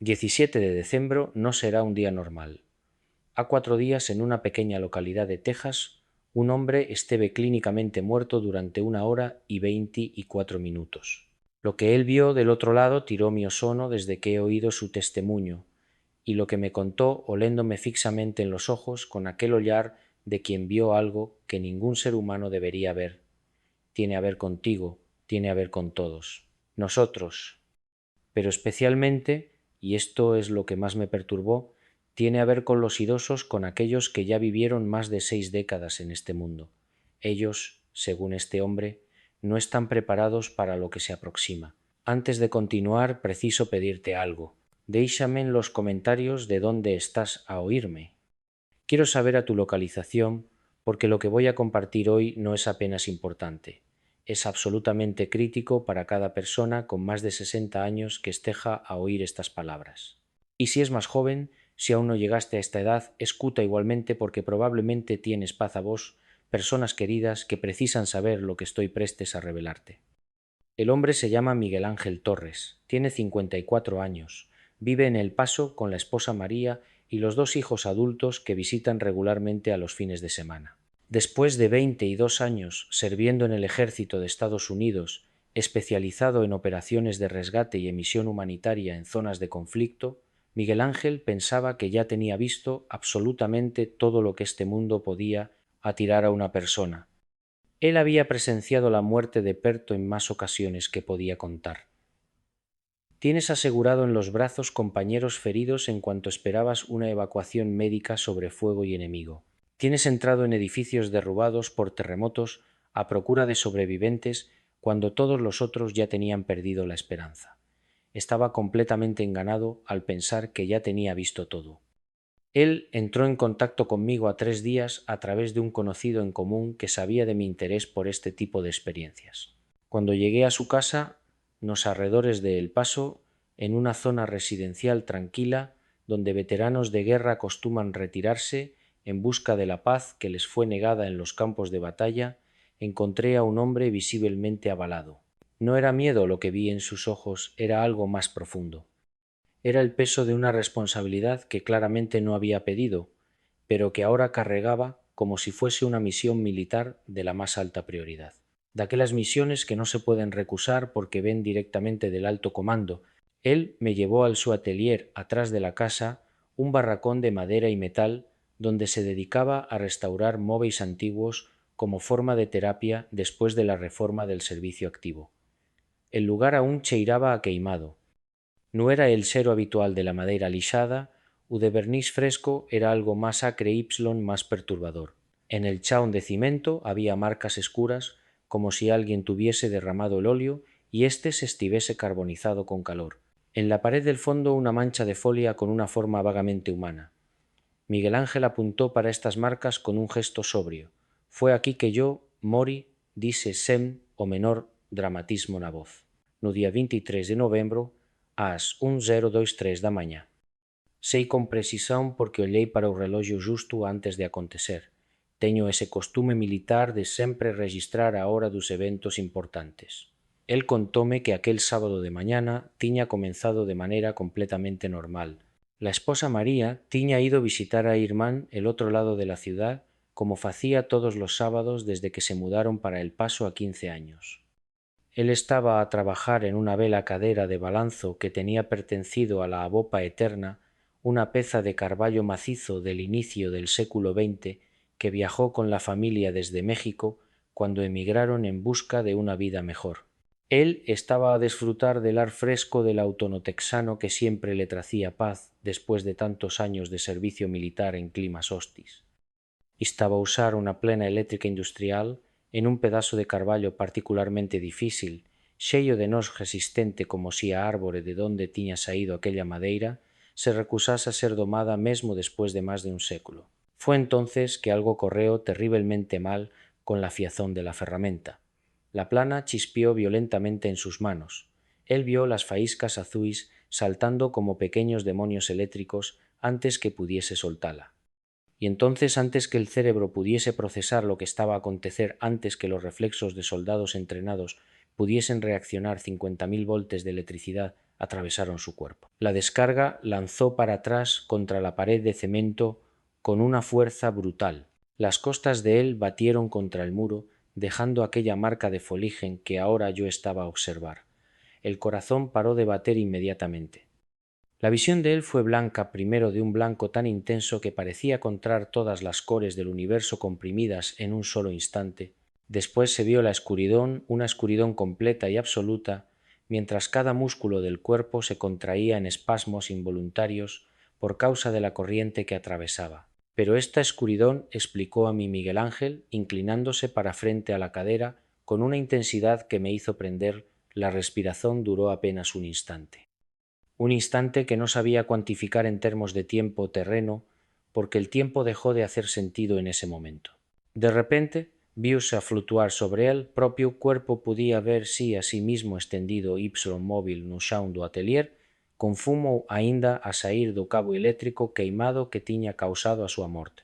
17 de diciembre no será un día normal. Ha 4 días en una pequeña localidad de Texas, un hombre esteve clínicamente muerto durante 1 hora y 24 minutos. Lo que él vio del otro lado tiró mi osono desde que he oído su testimonio, y lo que me contó oléndome fixamente en los ojos con aquel ollar de quien vio algo que ningún ser humano debería ver. Tiene a ver contigo, tiene a ver con todos. Nosotros, pero especialmente, y esto es lo que más me perturbó, tiene a ver con los idosos, con aquellos que ya vivieron más de 6 décadas en este mundo. Ellos, según este hombre, no están preparados para lo que se aproxima. Antes de continuar, preciso pedirte algo. Déixame en los comentarios de dónde estás a oírme. Quiero saber a tu localización, porque lo que voy a compartir hoy no es apenas importante. Es absolutamente crítico para cada persona con más de 60 años que esteja a oír estas palabras. Y si es más joven, si aún no llegaste a esta edad, escuta igualmente porque probablemente tienes paz a vos, personas queridas que precisan saber lo que estoy prestes a revelarte. El hombre se llama Miguel Ángel Torres, tiene 54 años, vive en El Paso con la esposa María y los 2 hijos adultos que visitan regularmente a los fines de semana. Después de 22 años sirviendo en el ejército de Estados Unidos, especializado en operaciones de resgate y emisión humanitaria en zonas de conflicto, Miguel Ángel pensaba que ya tenía visto absolutamente todo lo que este mundo podía atirar a una persona. Él había presenciado la muerte de Perto en más ocasiones que podía contar. Tienes asegurado en los brazos compañeros feridos en cuanto esperabas una evacuación médica sobre fuego y enemigo. Tienes entrado en edificios derrubados por terremotos a procura de sobrevivientes cuando todos los otros ya tenían perdido la esperanza. Estaba completamente enganado al pensar que ya tenía visto todo. Él entró en contacto conmigo a 3 días a través de un conocido en común que sabía de mi interés por este tipo de experiencias. Cuando llegué a su casa, en los alrededores de El Paso, en una zona residencial tranquila, donde veteranos de guerra acostuman retirarse en busca de la paz que les fue negada en los campos de batalla, encontré a un hombre visiblemente abalado. No era miedo lo que vi en sus ojos, era algo más profundo. Era el peso de una responsabilidad que claramente no había pedido, pero que ahora cargaba como si fuese una misión militar de la más alta prioridad. De aquellas misiones que no se pueden recusar porque ven directamente del alto comando. Él me llevó al su atelier atrás de la casa, un barracón de madera y metal donde se dedicaba a restaurar móviles antiguos como forma de terapia después de la reforma del servicio activo. El lugar aún cheiraba a queimado. No era el sero habitual de la madera lisada, u de vernís fresco era algo más acre más perturbador. En el chaón de cimento había marcas escuras, como si alguien tuviese derramado el óleo y éste se estivese carbonizado con calor. En la pared del fondo una mancha de folia con una forma vagamente humana. Miguel Ángel apuntó para estas marcas con un gesto sobrio. Fue aquí que yo, Mori, dise sem o menor dramatismo na voz. No día 23 de novembro, ás 10:23 da mañá. Sei con precisión porque olhei para o reloxo xusto antes de acontecer. Teño ese costume militar de sempre registrar a hora dos eventos importantes. El contóme que aquel sábado de mañana tiña comenzado de manera completamente normal. La esposa María tiña ido visitar a irmán el otro lado de la ciudad como facía todos los sábados desde que se mudaron para El Paso a 15 años. Él estaba a trabajar en una vela cadera de balanzo que tenía pertencido a la abopa eterna, una peza de carballo macizo del inicio del século XX que viajó con la familia desde México cuando emigraron en busca de una vida mejor. Él estaba a disfrutar del ar fresco del autónomo texano que siempre le tracía paz después de tantos años de servicio militar en climas hostis. Estaba a usar una plena eléctrica industrial en un pedazo de carballo particularmente difícil, xeio de nós resistente como si a árbore de donde tiña saído aquella madeira se recusase a ser domada mesmo después de más de un século. Fue entonces que algo correo terriblemente mal con la fiazón de la ferramenta. La plana chispió violentamente en sus manos. Él vio las faíscas azuis saltando como pequeños demonios eléctricos antes que pudiese soltala. Y entonces, antes que el cerebro pudiese procesar lo que estaba a acontecer, antes que los reflexos de soldados entrenados pudiesen reaccionar 50.000 voltes de electricidad atravesaron su cuerpo. La descarga lanzó para atrás contra la pared de cemento con una fuerza brutal. Las costas de él batieron contra el muro, dejando aquella marca de foligen que ahora yo estaba a observar. El corazón paró de bater inmediatamente. La visión de él fue blanca, primero de un blanco tan intenso que parecía contar todas las cores del universo comprimidas en un solo instante. Después se vio la escuridón, una escuridón completa y absoluta, mientras cada músculo del cuerpo se contraía en espasmos involuntarios por causa de la corriente que atravesaba. Pero esta escuridón, explicó a mí Miguel Ángel, inclinándose para frente a la cadera, con una intensidad que me hizo prender, la respiración duró apenas un instante. Un instante que no sabía cuantificar en términos de tiempo terreno, porque el tiempo dejó de hacer sentido en ese momento. De repente, viuse a flutuar sobre el propio cuerpo, podía verse a sí mismo estendido móvil no chão do atelier, con fumo aínda a sair do cabo eléctrico queimado que tiña causado a súa morte.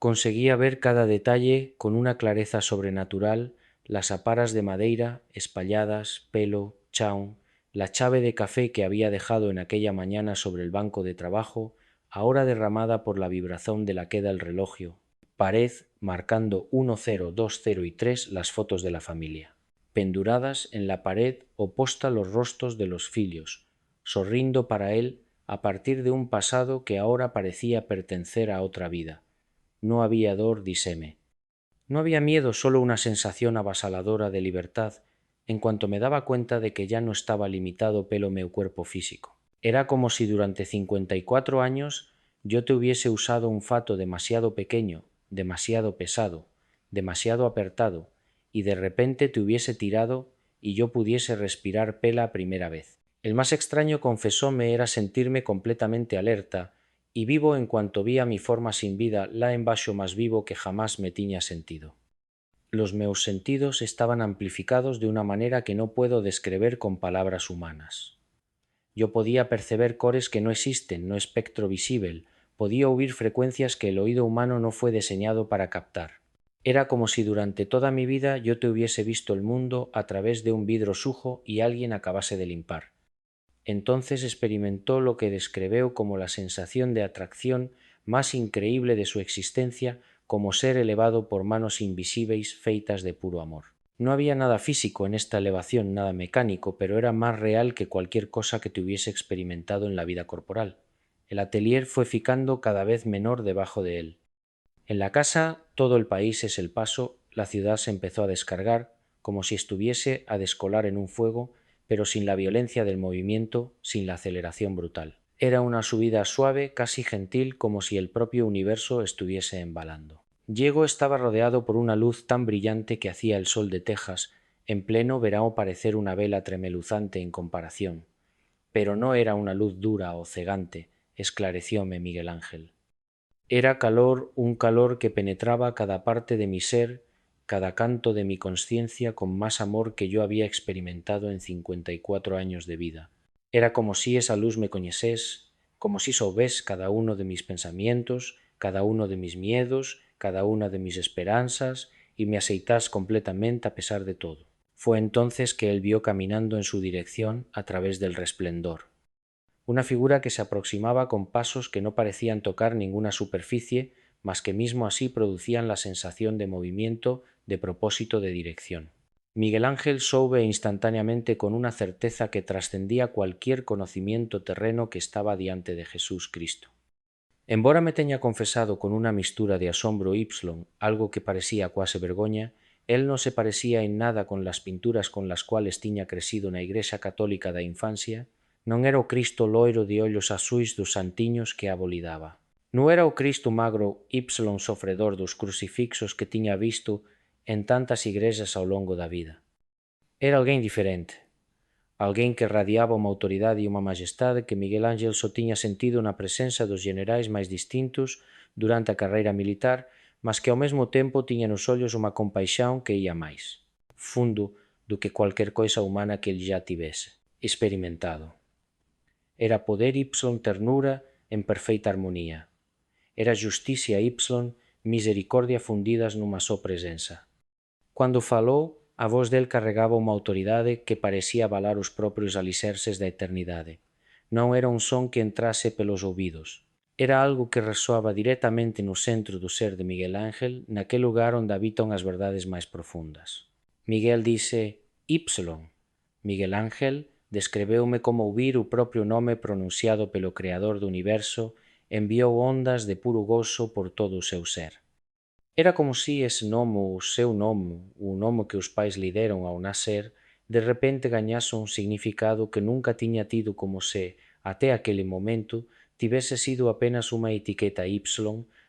Conseguía ver cada detalle con una clareza sobrenatural, las aparas de madeira, espalladas, pelo, chão, la chave de café que había dejado en aquella mañana sobre el banco de trabajo, ahora derramada por la vibración de la queda del relojio, pared marcando 1, 0, 2, 0 y 3 las fotos de la familia. Penduradas en la pared oposta los rostros de los fillos, sorrindo para él a partir de un pasado que ahora parecía pertenecer a otra vida. No había dor, díseme. No había miedo, solo una sensación avasaladora de libertad, en cuanto me daba cuenta de que ya no estaba limitado pelo meu cuerpo físico. Era como si durante 54 años yo te hubiese usado un fato demasiado pequeño, demasiado pesado, demasiado apertado, y de repente te hubiese tirado y yo pudiese respirar pela primera vez. El más extraño, confesóme, era sentirme completamente alerta y vivo en cuanto vi a mi forma sin vida la embaixo más vivo que jamás me tiña sentido. Los meus sentidos estaban amplificados de una manera que no puedo describir con palabras humanas. Yo podía perceber cores que no existen, no espectro visible, podía oír frecuencias que el oído humano no fue diseñado para captar. Era como si durante toda mi vida yo te hubiese visto el mundo a través de un vidro sujo y alguien acabase de limpar. Entonces experimentó lo que describió como la sensación de atracción más increíble de su existencia, como ser elevado por manos invisibles feitas de puro amor. No había nada físico en esta elevación, nada mecánico, pero era más real que cualquier cosa que te hubiese experimentado en la vida corporal. El atelier fue ficando cada vez menor debajo de él. En la casa todo el país es el paso, la ciudad se empezó a descargar, como si estuviese a descolar en un fuego, pero sin la violencia del movimiento, sin la aceleración brutal. Era una subida suave, casi gentil, como si el propio universo estuviese embalando. Diego estaba rodeado por una luz tan brillante que hacía el sol de Texas, en pleno verano, parecer una vela tremeluzante en comparación. Pero no era una luz dura o cegante, esclarecióme Miguel Ángel. Era calor, un calor que penetraba cada parte de mi ser, cada canto de mi conciencia con más amor que yo había experimentado en 54 años de vida. Era como si esa luz me conociese, como si soubés cada uno de mis pensamientos, cada uno de mis miedos, cada una de mis esperanzas, y me aceitás completamente a pesar de todo. Fue entonces que él vio caminando en su dirección a través del resplendor una figura que se aproximaba con pasos que no parecían tocar ninguna superficie, mas que mismo así producían la sensación de movimiento, de propósito, de dirección. Miguel Ángel soube instantáneamente con una certeza que trascendía cualquier conocimiento terreno que estaba diante de Jesús Cristo. Embora me teña confesado con una mistura de asombro algo que parecía cuase vergoña, él no se parecía en nada con las pinturas con las cuales tiña crecido na Igrexa Católica da infancia. Non era o Cristo loiro de ollos azuis dos santiños que abolidaba. Non era o Cristo magro sofredor dos crucifixos que tiña visto en tantas igrexas ao longo da vida. Era alguén diferente, alguén que radiaba unha autoridade e unha majestade que Miguel Ángel só tiña sentido na presenza dos generais máis distintos durante a carreira militar, mas que ao mesmo tempo tiña nos ollos unha compaixón que ía máis fundo do que cualquer coisa humana que el já tivese experimentado. Era poder ternura en perfeita armonía. Era justicia misericordia fundidas nunha só presenza. Cando falou, A voz del carregaba unha autoridade que parecía avalar os propios alicerces da eternidade. Non era un son que entrase pelos ouvidos. Era algo que resoaba directamente no centro do ser de Miguel Ángel, naquel lugar onde habitan as verdades máis profundas. Miguel dise «Ypsilon». Miguel Ángel descreveume como ouvir o propio nome pronunciado pelo Creador do universo enviou ondas de puro gozo por todo o seu ser. Era como si ese nome, o seu nome, o nome que os pais lhe deron ao nacer, de repente gañase un significado que nunca tiña tido, como se, até aquele momento, tivese sido apenas unha etiqueta Y,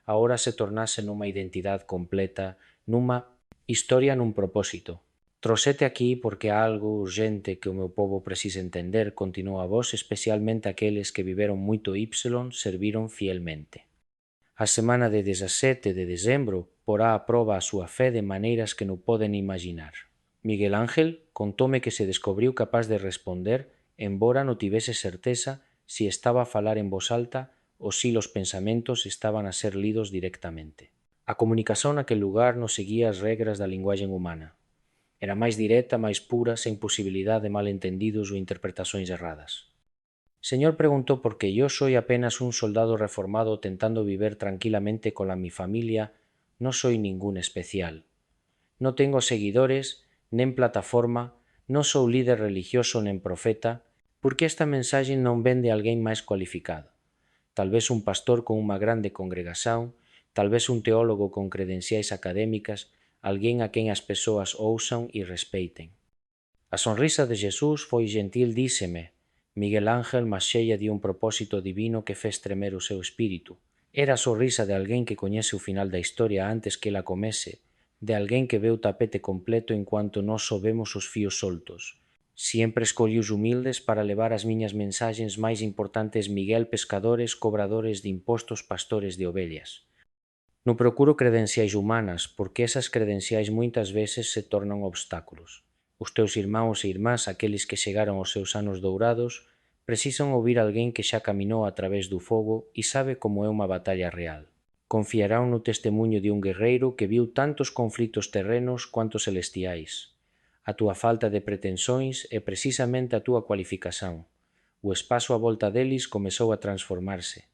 agora se tornase nunha identidade completa, nunha historia nun propósito. Trouxete aquí porque há algo urgente que o meu pobo precisa entender, continuou a voz, especialmente aqueles que viveron moito Y serviron fielmente. A semana de 17 de dezembro porá a proba a súa fe de maneiras que non poden imaginar. Miguel Ángel contóme que se descubriu capaz de responder, embora non tivese certeza si estaba a falar en voz alta ou si os pensamentos estaban a ser lidos directamente. A comunicación naquel lugar non seguía as regras da linguaxe humana. Era máis directa, máis pura, sen posibilidade de malentendidos ou interpretacións erradas. Señor preguntó porque yo soy apenas un soldado reformado tentando vivir tranquilamente con mi familia, no soy ningún especial. No tengo seguidores, nen plataforma, no soy líder religioso nen profeta, porque esta mensaxe non ven de alguén máis cualificado. Tal vez un pastor con unha grande congregación, tal vez un teólogo con credenciais académicas, alguén a quen as persoas ousan e respeiten. A sonrisa de Jesús foi gentil, díseme, Miguel Ángel, mas cheia de un propósito divino que fez tremer o seu espírito. Era a sorrisa de alguén que coñece o final da historia antes que la comece, de alguén que ve o tapete completo enquanto nós só vemos os fíos soltos. Siempre escolli os humildes para levar as miñas mensaxes máis importantes, Miguel, pescadores, cobradores de impostos, pastores de ovellas. Non procuro credenciais humanas, porque esas credenciais moitas veces se tornan obstáculos. Os teus irmáns e irmás, aqueles que chegaron aos seus anos dourados, precisan ouvir alguén que xa caminou a través do fogo e sabe como é unha batalla real. Confiarán no testemunho de un guerreiro que viu tantos conflitos terrenos quanto celestiais. A túa falta de pretensões é precisamente a túa cualificación. O espazo a volta deles comezou a transformarse.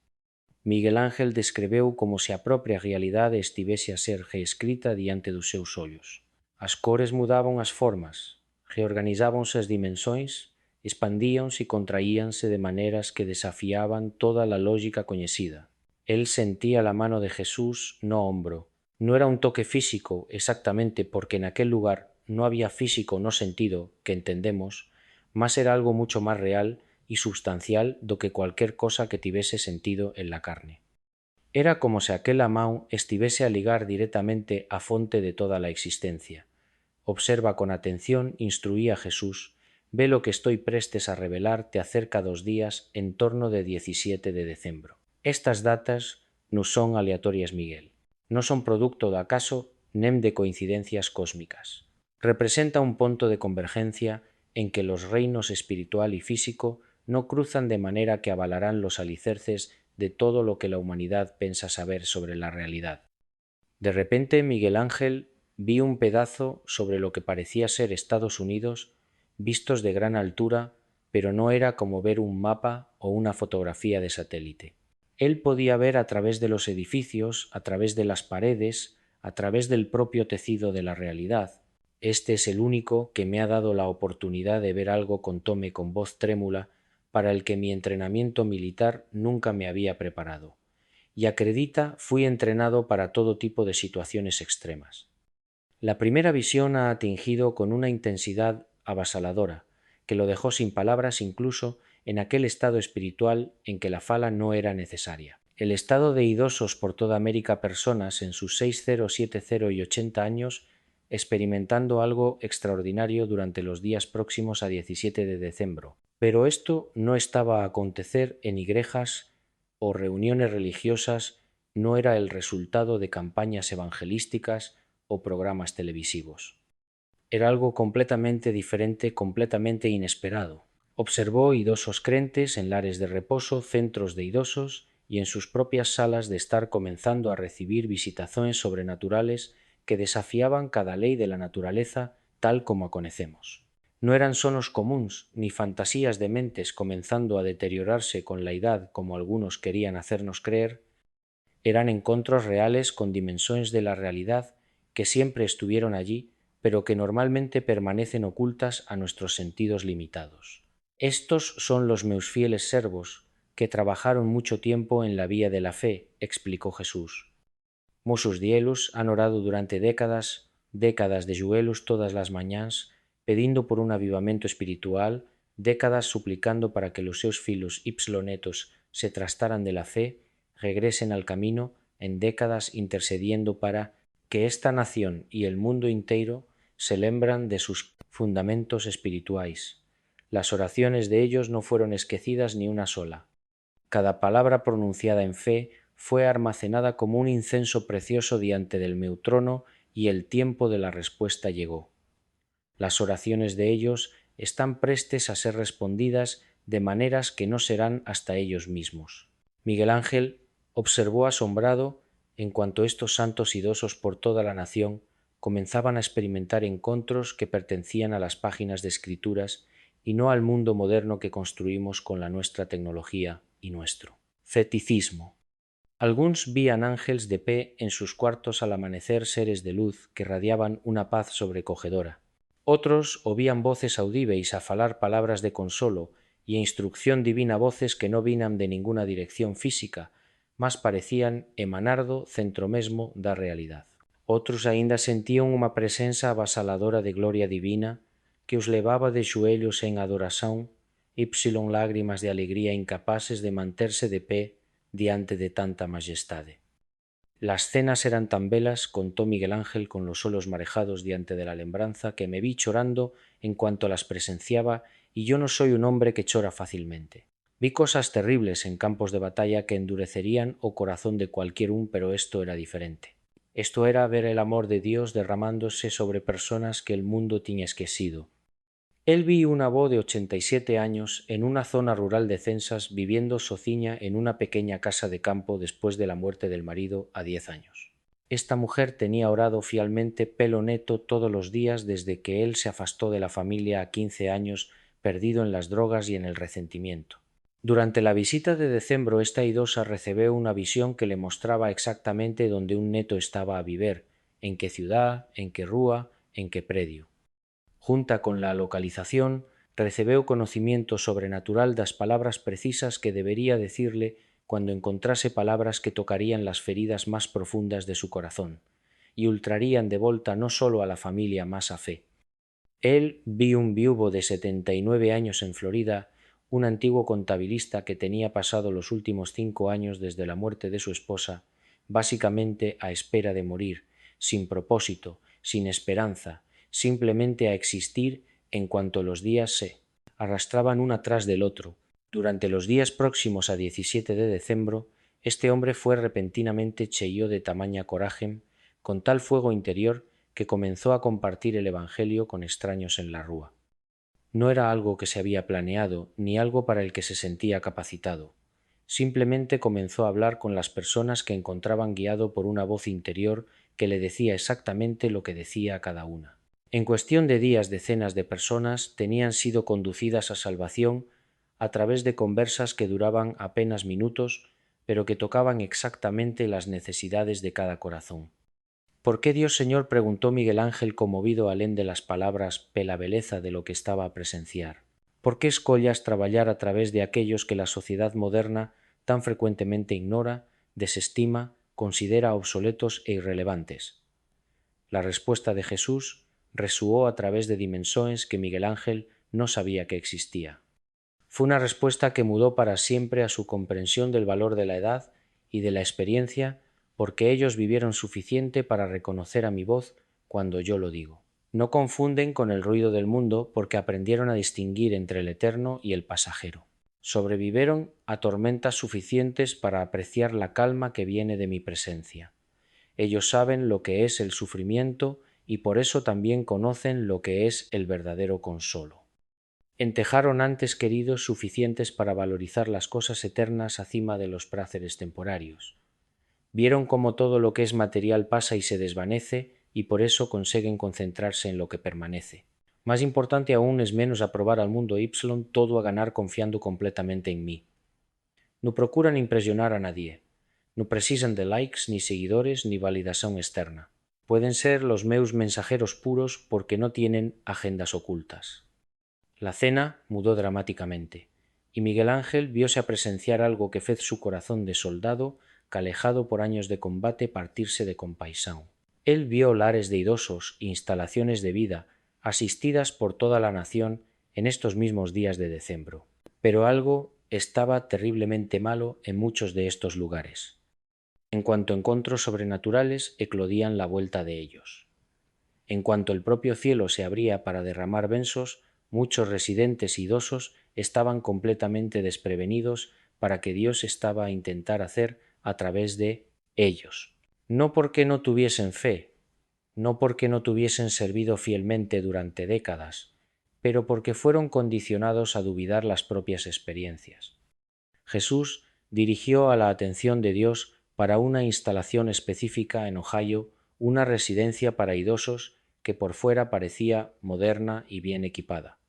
Miguel Ángel descreveu como se a propia realidade estivese a ser reescrita diante dos seus ollos. As cores mudaban as formas, reorganizábanse as dimensóns, expandíanse e contraíanse de maneiras que desafiaban toda a lógica coñecida. Él sentía la mano de Jesús no hombro. No era un toque físico exactamente porque en aquel lugar no había físico no sentido que entendemos, mas era algo mucho más real y substancial do que cualquier cosa que tivese sentido en la carne. Era como se aquela man estivese a ligar directamente á fonte de toda la existencia. Observa con atención, instruía Jesús, ve lo que estoy prestes a revelarte acerca dos días en torno de 17 de decembro. Estas datas non son aleatorias, Miguel. Non son producto do acaso nen de coincidencias cósmicas. Representa un punto de convergencia en que los reinos espiritual y físico no cruzan de manera que avalarán los alicerces de todo lo que la humanidad piensa saber sobre la realidad. De repente Miguel Ángel vio un pedazo sobre lo que parecía ser Estados Unidos, vistos de gran altura, pero no era como ver un mapa o una fotografía de satélite. Él podía ver a través de los edificios, a través de las paredes, a través del propio tecido de la realidad. Este es el único que me ha dado la oportunidad de ver algo, contóme con voz trémula, para el que mi entrenamiento militar nunca me había preparado. Y acredita, fui entrenado para todo tipo de situaciones extremas. La primera visión ha atingido con una intensidad avasaladora, que lo dejó sin palabras incluso en aquel estado espiritual en que la fala no era necesaria. El estado de idosos por toda América, personas en sus 60, 70 y 80 años experimentando algo extraordinario durante los días próximos a 17 de diciembre. Pero esto no estaba a acontecer en igrejas o reuniones religiosas, no era el resultado de campañas evangelísticas o programas televisivos. Era algo completamente diferente, completamente inesperado. Observó idosos crentes en lares de reposo, centros de idosos y en sus propias salas de estar comenzando a recibir visitaciones sobrenaturales que desafiaban cada ley de la naturaleza tal como a conocemos. No eran sonos comuns, ni fantasías de mentes comenzando a deteriorarse con la edad como algunos querían hacernos creer, eran encontros reales con dimensiones de la realidad que siempre estuvieron allí, pero que normalmente permanecen ocultas a nuestros sentidos limitados. Estos son los meus fieles servos, que trabajaron mucho tiempo en la vía de la fe, explicó Jesús. Muchos dielus han orado durante décadas de juelos todas las mañanas, pedindo por un avivamento espiritual, décadas suplicando para que los seus filos ipsilonetos se trastaran de la fe, regresen al camino, en décadas intercediendo para que esta nación y el mundo entero se lembran de sus fundamentos espirituais. Las oraciones de ellos no fueron esquecidas ni una sola. Cada palabra pronunciada en fe fue almacenada como un incenso precioso diante del meu trono y el tiempo de la respuesta llegó. Las oraciones de ellos están prestes a ser respondidas de maneras que no serán hasta ellos mismos. Miguel Ángel observó asombrado en cuanto estos santos idosos por toda la nación comenzaban a experimentar encontros que pertenecían a las páginas de escrituras y no al mundo moderno que construimos con la nuestra tecnología y nuestro. Ceticismo. Alguns vían ángels de pé en sus cuartos al amanecer, seres de luz que radiaban una paz sobrecogedora. Otros oían voces audíveis a falar palabras de consolo y instrucción divina, voces que no vinan de ninguna dirección física, mas parecían emanardo centro mesmo da realidad. Outros aínda sentían unha presenza avasaladora de gloria divina que os levaba de xuellos en adoración, ipsilon lágrimas de alegría incapaces de manterse de pé diante de tanta majestade. Las cenas eran tan belas, contó Miguel Ángel con los ojos marejados diante de la lembranza, que me vi chorando en cuanto las presenciaba, y yo no soy un hombre que chora fácilmente. Vi cosas terribles en campos de batalla que endurecerían o corazón de cualquier un, pero esto era diferente. Esto era ver el amor de Dios derramándose sobre personas que el mundo tiña esquecido. Él vi una voz de 87 años en una zona rural de Censas viviendo sociña en una pequeña casa de campo después de la muerte del marido a 10 años. Esta mujer tenía orado fielmente pelo neto todos los días desde que él se afastó de la familia a 15 años, perdido en las drogas y en el resentimiento. Durante la visita de decembro esta idosa recibió una visión que le mostraba exactamente dónde un neto estaba a vivir, en qué ciudad, en qué rúa, en qué predio. Junta con la localización, recebeu conocimiento sobrenatural das palabras precisas que debería decirle cuando encontrase palabras que tocarían las feridas más profundas de su corazón y ultrarían de volta no solo a la familia más a fe. Él vi un viuvo de 79 años en Florida, un antiguo contabilista que tenía pasado los últimos 5 años desde la muerte de su esposa, básicamente a espera de morir, sin propósito, sin esperanza, simplemente a existir en cuanto los días se arrastraban uno tras del otro. Durante los días próximos a 17 de diciembre, este hombre fue repentinamente cheio de tamaña coraje, con tal fuego interior que comenzó a compartir el Evangelio con extraños en la rúa. No era algo que se había planeado, ni algo para el que se sentía capacitado. Simplemente comenzó a hablar con las personas que encontraban guiado por una voz interior que le decía exactamente lo que decía a cada una. En cuestión de días, decenas de personas tenían sido conducidas a salvación a través de conversas que duraban apenas minutos, pero que tocaban exactamente las necesidades de cada corazón. ¿Por qué Dios, Señor?, preguntó Miguel Ángel conmovido alén de las palabras pela beleza de lo que estaba a presenciar. ¿Por qué escollas traballar a través de aquellos que la sociedad moderna tan frecuentemente ignora, desestima, considera obsoletos e irrelevantes? La respuesta de Jesús resuó a través de dimensiones que Miguel Ángel no sabía que existía. Fue una respuesta que mudó para siempre a su comprensión del valor de la edad y de la experiencia, porque ellos vivieron suficiente para reconocer a mi voz cuando yo lo digo. No confunden con el ruido del mundo porque aprendieron a distinguir entre el eterno y el pasajero. Sobrevivieron a tormentas suficientes para apreciar la calma que viene de mi presencia. Ellos saben lo que es el sufrimiento y por eso también conocen lo que es el verdadero consolo. Entejaron antes queridos suficientes para valorizar las cosas eternas acima de los placeres temporarios. Vieron cómo todo lo que es material pasa y se desvanece y por eso consiguen concentrarse en lo que permanece. Más importante aún es menos aprobar al mundo Y todo a ganar confiando completamente en mí. No procuran impresionar a nadie. No precisan de likes, ni seguidores, ni validación externa. Pueden ser los meus mensajeros puros porque no tienen agendas ocultas. La cena mudó dramáticamente, y Miguel Ángel viose a presenciar algo que fez su corazón de soldado, calejado por años de combate, partirse de compaisán. Él vio lares de idosos, instalaciones de vida, asistidas por toda la nación en estos mismos días de decembro. Pero algo estaba terriblemente malo en muchos de estos lugares. En cuanto encontros sobrenaturales eclodían la vuelta de ellos. En cuanto el propio cielo se abría para derramar bensos, muchos residentes idosos estaban completamente desprevenidos para que Dios estaba a intentar hacer a través de ellos. No porque no tuviesen fe, no porque no tuviesen servido fielmente durante décadas, pero porque fueron condicionados a duvidar las propias experiencias. Jesús dirigió a la atención de Dios para una instalación específica en Ohio, una residencia para idosos que por fuera parecía moderna y bien equipada.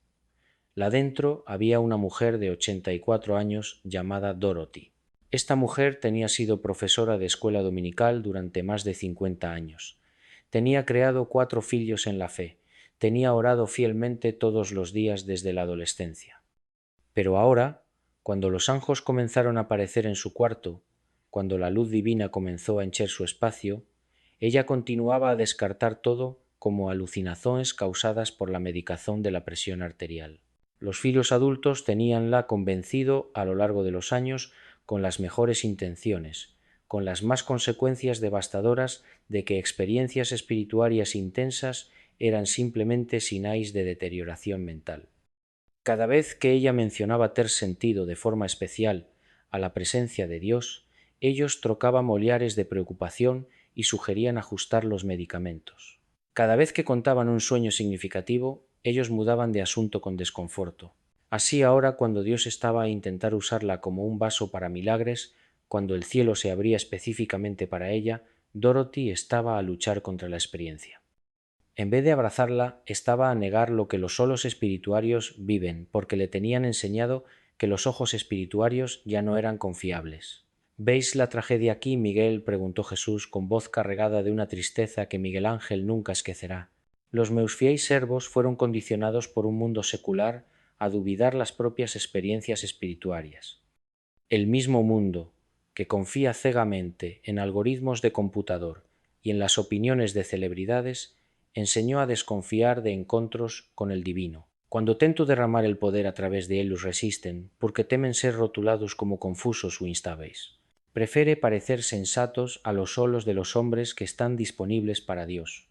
La dentro había una mujer de 84 años llamada Dorothy. Esta mujer tenía sido profesora de escuela dominical durante más de 50 años. Tenía creado 4 fillos en la fe. Tenía orado fielmente todos los días desde la adolescencia. Pero ahora, cuando los anjos comenzaron a aparecer en su cuarto, cuando la luz divina comenzó a hencher su espacio, ella continuaba a descartar todo como alucinaciones causadas por la medicación de la presión arterial. Los filhos adultos teníanla convencido a lo largo de los años con las mejores intenciones, con las más consecuencias devastadoras de que experiencias espirituarias intensas eran simplemente sinais de deterioración mental. Cada vez que ella mencionaba ter sentido de forma especial a la presencia de Dios, ellos trocaban oliares de preocupación y sugerían ajustar los medicamentos. Cada vez que contaban un sueño significativo, ellos mudaban de asunto con desconforto. Así ahora, cuando Dios estaba a intentar usarla como un vaso para milagres, cuando el cielo se abría específicamente para ella, Dorothy estaba a luchar contra la experiencia. En vez de abrazarla, estaba a negar lo que los solos espirituarios viven, porque le tenían enseñado que los ojos espirituarios ya no eran confiables. ¿Veis la tragedia aquí, Miguel?, preguntó Jesús con voz cargada de una tristeza que Miguel Ángel nunca esquecerá. Los meus fiéis servos fueron condicionados por un mundo secular a duvidar las propias experiencias espirituarias. El mismo mundo, que confía ciegamente en algoritmos de computador y en las opiniones de celebridades, enseñó a desconfiar de encontros con el divino. Cuando tento derramar el poder a través de ellos resisten, porque temen ser rotulados como confusos o instáveis. Prefiere parecer sensatos a los solos de los hombres que están disponibles para Dios.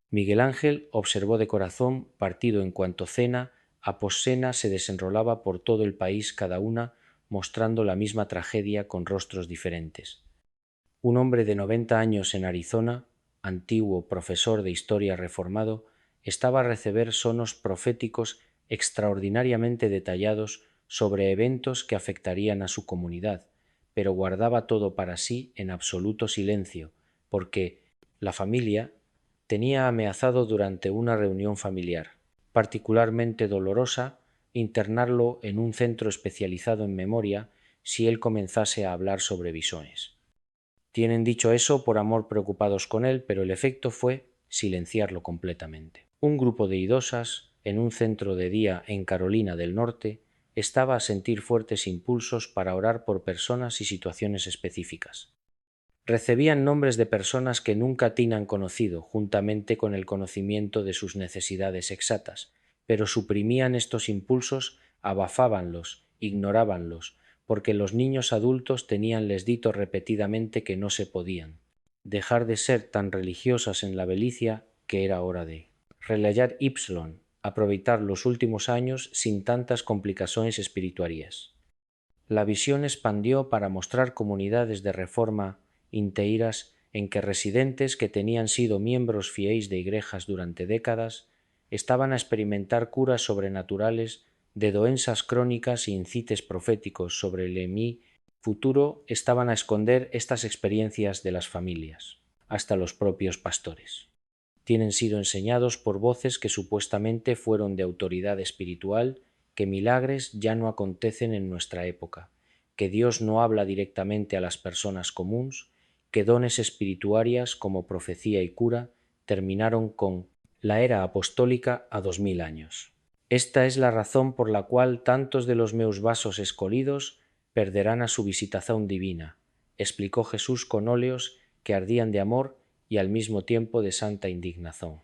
Miguel Ángel observó de corazón, partido en cuanto cena a poscena se desenrolaba por todo el país cada una, mostrando la misma tragedia con rostros diferentes. Un hombre de 90 años en Arizona, antiguo profesor de historia reformado, estaba a receber sonos proféticos extraordinariamente detallados sobre eventos que afectarían a su comunidad, pero guardaba todo para sí en absoluto silencio, porque la familia tenía amenazado durante una reunión familiar, particularmente dolorosa, internarlo en un centro especializado en memoria si él comenzase a hablar sobre visiones. Tienen dicho eso por amor preocupados con él, pero el efecto fue silenciarlo completamente. Un grupo de idosas, en un centro de día en Carolina del Norte, estaba a sentir fuertes impulsos para orar por personas y situaciones específicas. Recibían nombres de personas que nunca tienen conocido, juntamente con el conocimiento de sus necesidades exactas, pero suprimían estos impulsos, abafábanlos, ignorábanlos, porque los niños adultos teníanles dito repetidamente que no se podían dejar de ser tan religiosas en la velicia que era hora de relayar Ypsilon, aprovechar los últimos años sin tantas complicaciones espirituarias. La visión expandió para mostrar comunidades de reforma inteiras en que residentes que tenían sido miembros fieis de igrejas durante décadas estaban a experimentar curas sobrenaturales de doensas crónicas y incites proféticos sobre el emí futuro estaban a esconder estas experiencias de las familias, hasta los propios pastores. tienen sido enseñados por voces que supuestamente fueron de autoridad espiritual, que milagres ya no acontecen en nuestra época, que Dios no habla directamente a las personas comuns, que dones espirituarias como profecía y cura terminaron con la era apostólica a 2000 años. Esta es la razón por la cual tantos de los meus vasos escolidos perderán a su visitación divina, explicó Jesús con óleos que ardían de amor y al mismo tiempo de santa indignación.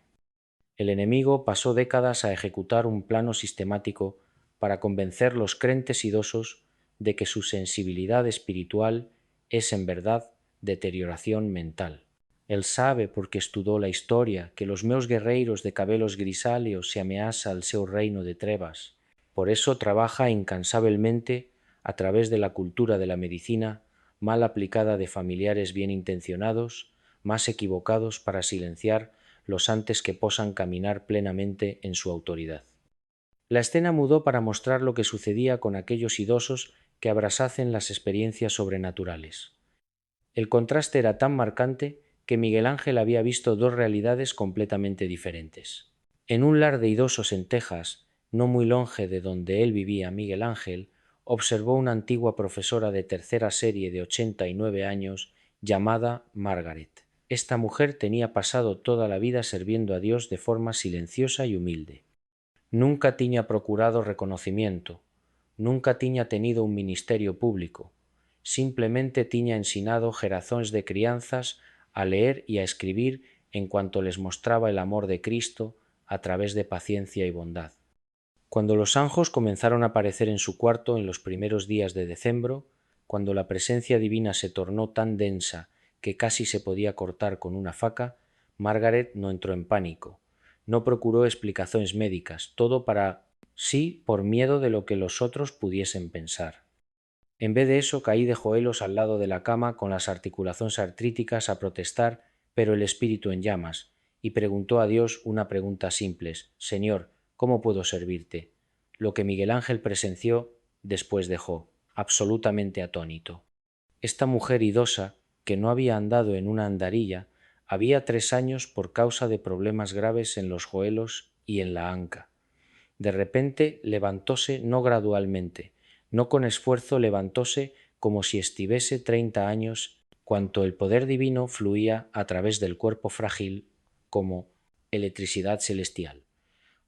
El enemigo pasó décadas a ejecutar un plano sistemático para convencer los crentes idosos de que su sensibilidad espiritual es en verdad deterioración mental. Él sabe, porque estudó la historia, que los meus guerreiros de cabelos grisáleos se ameaza al seu reino de trevas. Por eso trabaja incansablemente a través de la cultura de la medicina, mal aplicada de familiares bien intencionados, más equivocados para silenciar los antes que posan caminar plenamente en su autoridad. La escena mudó para mostrar lo que sucedía con aquellos idosos que abrasasen las experiencias sobrenaturales. El contraste era tan marcante que Miguel Ángel había visto dos realidades completamente diferentes. En un lar de idosos en Texas, no muy longe de donde él vivía, Miguel Ángel observó una antigua profesora de tercera serie de 89 años llamada Margaret. Esta mujer tenía pasado toda la vida sirviendo a Dios de forma silenciosa y humilde. Nunca tiña procurado reconocimiento, nunca tiña tenido un ministerio público, simplemente tiña ensinado gerazóns de crianzas a leer y a escribir en cuanto les mostraba el amor de Cristo a través de paciencia y bondad. Cuando los anjos comenzaron a aparecer en su cuarto en los primeros días de diciembre, cuando la presencia divina se tornó tan densa que casi se podía cortar con una faca, Margaret no entró en pánico. No procuró explicaciones médicas, todo para sí por miedo de lo que los otros pudiesen pensar. En vez de eso, caí de joelos al lado de la cama con las articulaciones artríticas a protestar, pero el espíritu en llamas, y preguntó a Dios una pregunta simple: Señor, ¿cómo puedo servirte? Lo que Miguel Ángel presenció después dejó, absolutamente atónito. Esta mujer idosa, que no había andado en una andarilla, había 3 años por causa de problemas graves en los joelos y en la anca. De repente levantóse, no gradualmente, no con esfuerzo, levantóse como si estivese 30 años, cuanto el poder divino fluía a través del cuerpo frágil como electricidad celestial.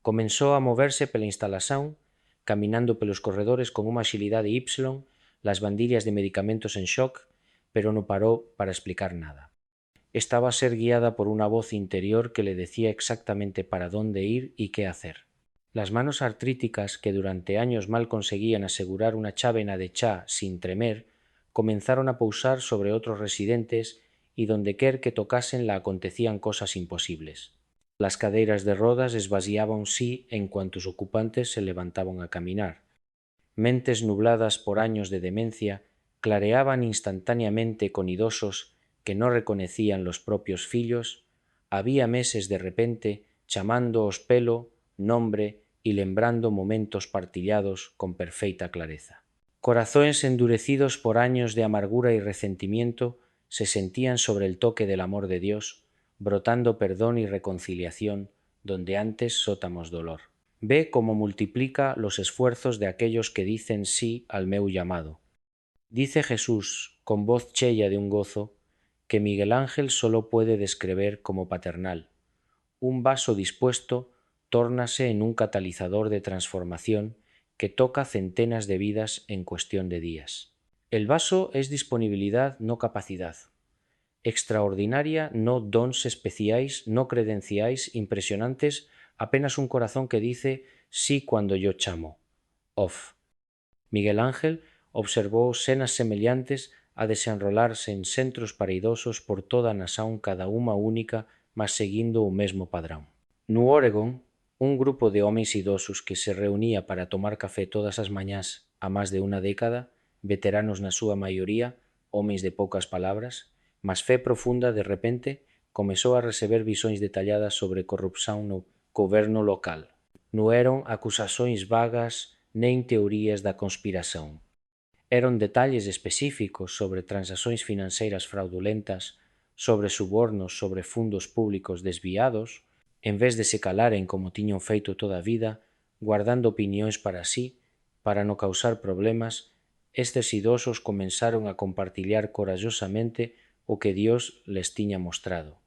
Comenzó a moverse pela instalación, caminando pelos corredores con una agilidad de Y, las bandillas de medicamentos en shock, pero no paró para explicar nada. Estaba a ser guiada por una voz interior que le decía exactamente para dónde ir y qué hacer. Las manos artríticas, que durante años mal conseguían asegurar una chávena de chá sin tremer, comenzaron a pousar sobre otros residentes y dondequer que tocasen la acontecían cosas imposibles. Las cadeiras de rodas esvaziábanse en cuanto sus ocupantes se levantaban a caminar. Mentes nubladas por años de demencia clareaban instantáneamente con idosos que no reconocían los propios fillos. Había meses de repente chamándoos pelo, nombre y lembrando momentos partillados con perfeita clareza. Corazones endurecidos por años de amargura y resentimiento se sentían sobre el toque del amor de Dios, brotando perdón y reconciliación donde antes sótamos dolor. Ve cómo multiplica los esfuerzos de aquellos que dicen sí al meu llamado. Dice Jesús, con voz chella de un gozo, que Miguel Ángel solo puede describir como paternal. Un vaso dispuesto tórnase en un catalizador de transformación que toca centenas de vidas en cuestión de días. El vaso es disponibilidad, no capacidad. Extraordinaria, no dons especiais, no credenciais impresionantes, apenas un corazón que dice sí cuando yo chamo. Off. Miguel Ángel observó senas semellantes a desenrolarse en centros paridosos por toda a nación, cada unha única, mas seguindo o mesmo padrón. No Oregon, un grupo de homes idosos que se reunía para tomar café todas as mañás a más de una década, veteranos na súa maioría, homes de poucas palabras, mas fe profunda, de repente comezou a receber visóns detalladas sobre corrupción no goberno local. Non eran acusacións vagas nen teorías da conspiración. Eran detalles específicos sobre transaccións financeiras fraudulentas sobre subornos sobre fundos públicos desviados, en vez de se calaren como tiñan feito toda a vida, guardando opinións para sí, para no causar problemas, estes idosos comenzaron a compartillar corallosamente o que Dios les tiña mostrado.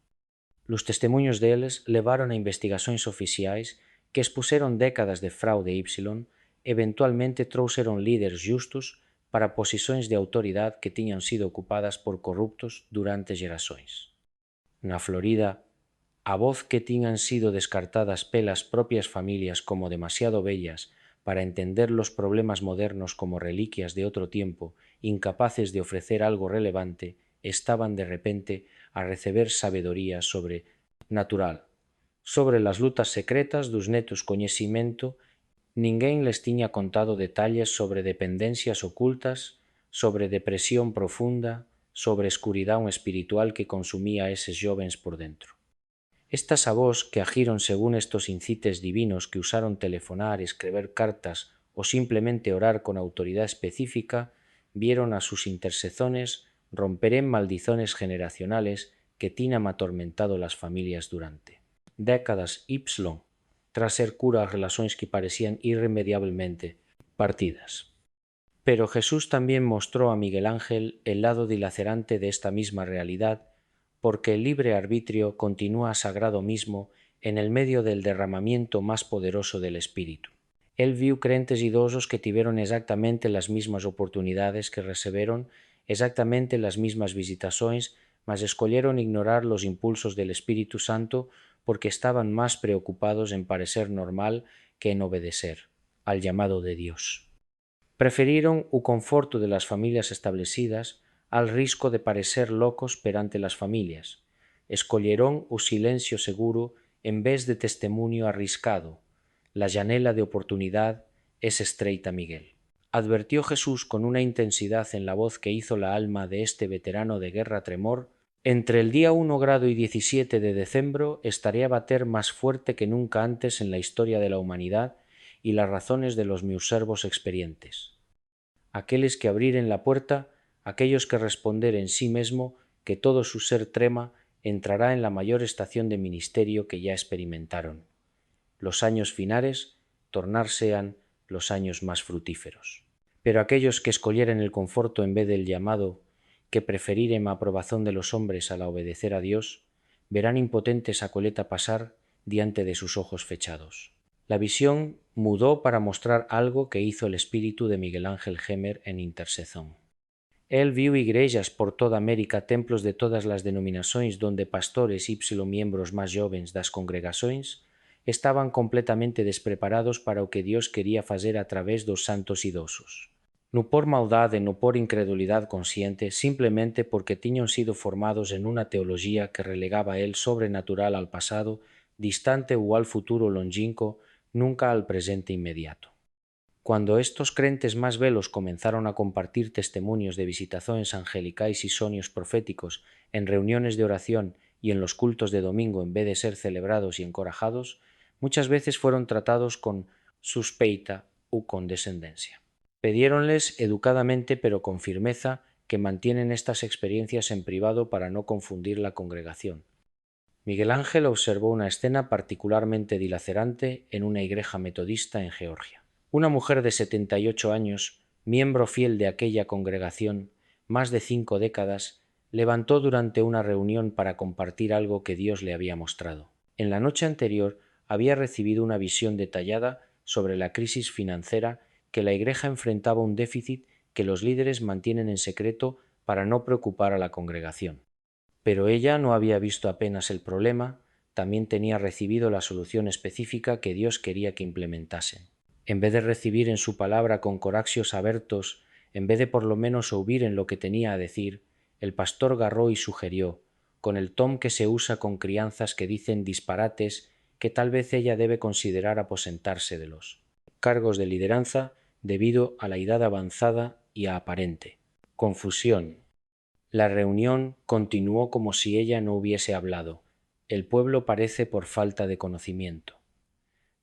Los testemuños deles levaron a investigacións oficiais que expuseron décadas de fraude Y, eventualmente trouxeron líderes justos para posicións de autoridade que tiñan sido ocupadas por corruptos durante xerações. Na Florida, a voz que tiñan sido descartadas pelas propias familias como demasiado bellas para entender los problemas modernos como reliquias de otro tiempo, incapaces de ofrecer algo relevante, estaban de repente a receber sabedoría sobre natural, sobre las lutas secretas dos netos coñecimento. Ninguén les tiña contado detalles sobre dependencias ocultas, sobre depresión profunda, sobre escuridão espiritual que consumía a eses jóvens por dentro. Estas avós que agiron según estos incites divinos que usaron telefonar, escribir cartas o simplemente orar con autoridad específica, vieron a sus intercezones romper en maldiciones generacionales que tinan atormentado las familias durante décadas Y, tras ser cura as relacións que parecían irremediablemente partidas. Pero Jesús también mostró a Miguel Ángel el lado dilacerante de esta misma realidad, porque el libre arbitrio continúa sagrado mismo en el medio del derramamiento más poderoso del Espíritu. Él viu crentes idosos que tuvieron exactamente las mismas oportunidades que receberon, exactamente las mismas visitaciones, mas escolleron ignorar los impulsos del Espíritu Santo porque estaban más preocupados en parecer normal que en obedecer al llamado de Dios. Prefirieron o conforto de las familias establecidas al risco de parecer locos perante las familias. Escolleron o silencio seguro en vez de testimonio arriscado. La llanela de oportunidad es estreita, Miguel. Advirtió Jesús con una intensidad en la voz que hizo la alma de este veterano de guerra tremor. Entre el día 1 grado y 17 de diciembre estaré a bater más fuerte que nunca antes en la historia de la humanidad y las razones de los meus servos experientes. Aqueles que abriren la puerta, aquellos que responder en sí mesmo que todo su ser trema, entrará en la mayor estación de ministerio que ya experimentaron. Los años finales tornarsean los años más frutíferos. Pero aquellos que escogieren el conforto en vez del llamado, que preferiren la aprobación de los hombres a la obedecer a Dios, verán impotentes a coleta pasar diante de sus ojos fechados. La visión mudó para mostrar algo que hizo el espíritu de Miguel Ángel Gemer en intercesión. Él viu igrexas por toda América, templos de todas las denominaciones donde pastores y miembros más jóvenes das congregaciones estaban completamente despreparados para o que Dios quería facer a través dos santos idosos. No por maldade, no por incredulidad consciente, simplemente porque tiñan sido formados en una teología que relegaba el sobrenatural al pasado, distante o al futuro longínquo, nunca al presente inmediato. Cuando estos crentes más velos comenzaron a compartir testimonios de visitaciones angelicais y sonios proféticos en reuniones de oración y en los cultos de domingo en vez de ser celebrados y encorajados, muchas veces fueron tratados con suspeita u condescendencia. Pediéronles educadamente pero con firmeza que mantienen estas experiencias en privado para no confundir la congregación. Miguel Ángel observó una escena particularmente dilacerante en una iglesia metodista en Georgia. Una mujer de 78 años, miembro fiel de aquella congregación, más de 5 décadas, levantó durante una reunión para compartir algo que Dios le había mostrado. En la noche anterior había recibido una visión detallada sobre la crisis financiera que la iglesia enfrentaba, un déficit que los líderes mantienen en secreto para no preocupar a la congregación. Pero ella no había visto apenas el problema, también tenía recibido la solución específica que Dios quería que implementasen. En vez de recibir en su palabra con coraxios abertos, en vez de por lo menos oír en lo que tenía a decir, el pastor garró y sugirió, con el tom que se usa con crianzas que dicen disparates, que tal vez ella debe considerar aposentarse de los cargos de lideranza debido a la edad avanzada y a aparente confusión. La reunión continuó como si ella no hubiese hablado. El pueblo parece por falta de conocimiento.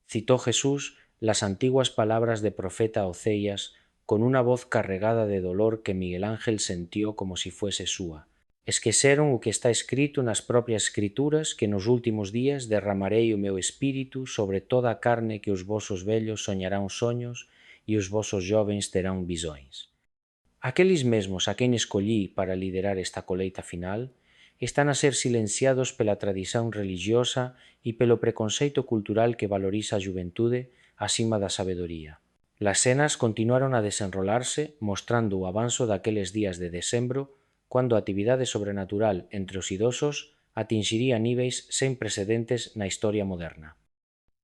Citó Jesús las antiguas palabras de profeta Oseas con una voz cargada de dolor que Miguel Ángel sintió como si fuese suya. Esqueceron o que está escrito nas propias escrituras, que nos últimos días derramarei o meu espírito sobre toda a carne, que os vosos vellos soñarán soños e os vosos jovens terán visões. Aqueles mesmos a quen escollí para liderar esta coleita final están a ser silenciados pela tradición religiosa e pelo preconceito cultural que valoriza a xuventude acima da sabedoría. Las cenas continuaron a desenrolarse, mostrando o avanzo daqueles días de decembro, cuando a actividade sobrenatural entre os idosos atinxiría níveis sen precedentes na historia moderna.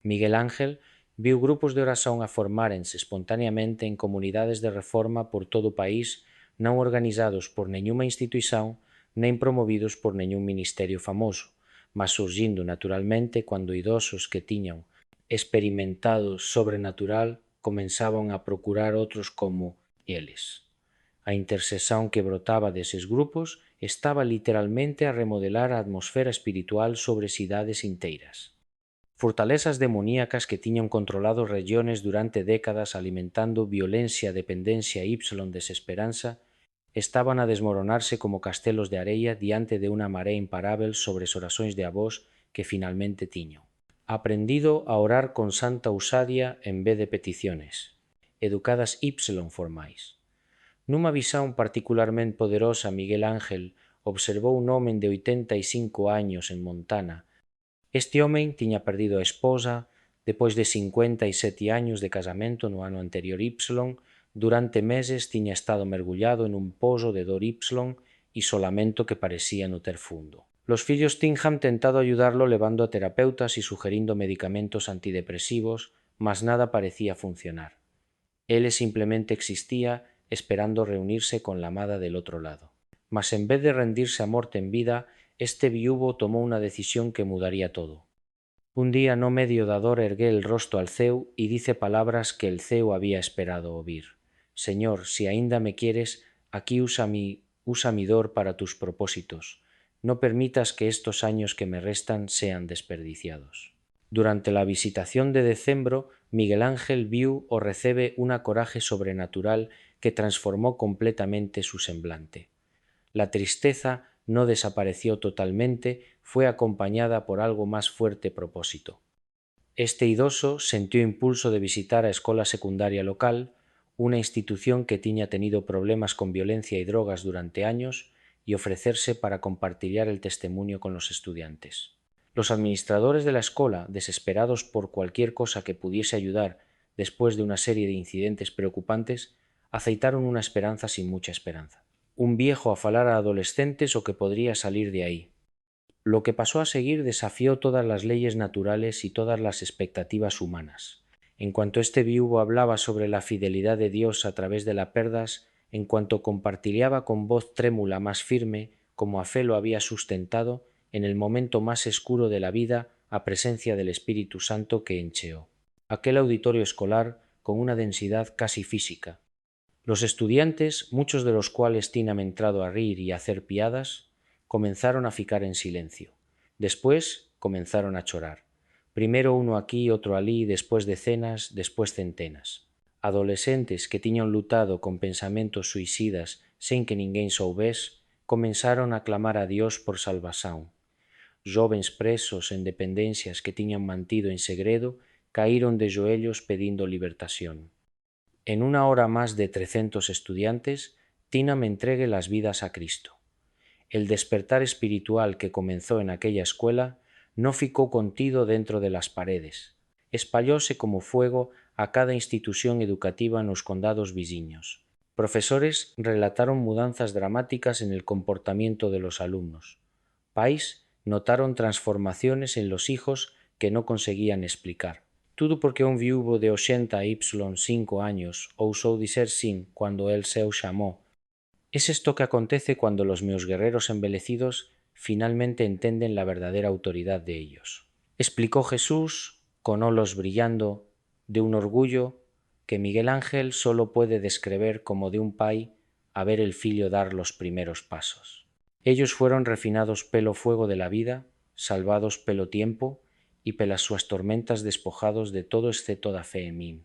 Miguel Ángel viu grupos de oración a formárense espontaneamente en comunidades de reforma por todo o país, non organizados por neñuma instituición nen promovidos por neñún ministerio famoso, mas surgindo naturalmente cando idosos que tiñan experimentado sobrenatural comenzaban a procurar outros como eles. A intercesión que brotaba deses grupos estaba literalmente a remodelar a atmosfera espiritual sobre cidades inteiras. Fortalezas demoníacas que tiñan controlado regiones durante décadas alimentando violencia, dependencia y desesperanza estaban a desmoronarse como castelos de areia diante de unha marea imparable sobre as orações de avós que finalmente tiñan aprendido a orar con santa usadia en vez de peticiones, educadas formais. Nunha visão particularmente poderosa, Miguel Ángel observou un home de 85 años en Montana. Este home tiña perdido a esposa depois de 57 años de casamento no ano anterior durante meses tiña estado mergullado en un pozo de dor isolamento que parecía no ter fundo. Los fillos Tinham tentado ayudarlo levando a terapeutas y sugerindo medicamentos antidepresivos, mas nada parecía funcionar. Él simplemente existía esperando reunirse con la amada del otro lado. Mas en vez de rendirse a morte en vida, este viuvo tomó una decisión que mudaría todo. Un día no medio da dor ergué el rostro al ceu y dice palabras que el ceu había esperado oír. Señor, si ainda me quieres, aquí usa mi dor para tus propósitos. No permitas que estos años que me restan sean desperdiciados. Durante la visitación de decembro, Miguel Ángel viu o recebe una coraje sobrenatural que transformó completamente su semblante. La tristeza no desapareció totalmente, fue acompañada por algo más fuerte propósito. Este idoso sintió impulso de visitar a escola secundaria local, una institución que tiña tenido problemas con violencia y drogas durante años, y ofrecerse para compartir el testimonio con los estudiantes. Los administradores de la escuela, desesperados por cualquier cosa que pudiese ayudar después de una serie de incidentes preocupantes, aceitaron una esperanza sin mucha esperanza. Un viejo a falar a adolescentes o que podría salir de ahí. Lo que pasó a seguir desafió todas las leyes naturales y todas las expectativas humanas. En cuanto este viuvo hablaba sobre la fidelidad de Dios a través de las perdas, en cuanto compartillaba con voz trémula más firme, como a fe lo había sustentado, en el momento más escuro de la vida, a presencia del Espíritu Santo que encheó aquel auditorio escolar con una densidad casi física. Los estudiantes, muchos de los cuales tienen entrado a rir y a hacer piadas, comenzaron a ficar en silencio. Después comenzaron a chorar. Primero uno aquí, otro alí, después decenas, después centenas. Adolescentes que tiñan lutado con pensamentos suicidas sen que ninguén soubés, comenzaron a clamar a Dios por salvación. Jóvenes presos en dependencias que tiñan mantido en segredo caíron de joellos pedindo libertación. En una hora más de 300 estudiantes, Tina me entregue las vidas a Cristo. El despertar espiritual que comenzó en aquella escuela no ficó contido dentro de las paredes, espallóse como fuego a cada institución educativa en los condados viziños. Profesores relataron mudanzas dramáticas en el comportamiento de los alumnos. Pais notaron transformaciones en los hijos que no conseguían explicar. Tudo porque un viúvo de 5 años ousou dizer sin cuando el seu chamó. Es esto que acontece cuando los meus guerreros envelecidos finalmente entienden la verdadera autoridad de ellos. Explicó Jesús, con olos brillando, de un orgullo que Miguel Ángel solo puede describir como de un pai a ver el fillo dar los primeros pasos. Ellos fueron refinados pelo fuego de la vida, salvados pelo tiempo y pelas súas tormentas despojados de todo exceto da fe en min.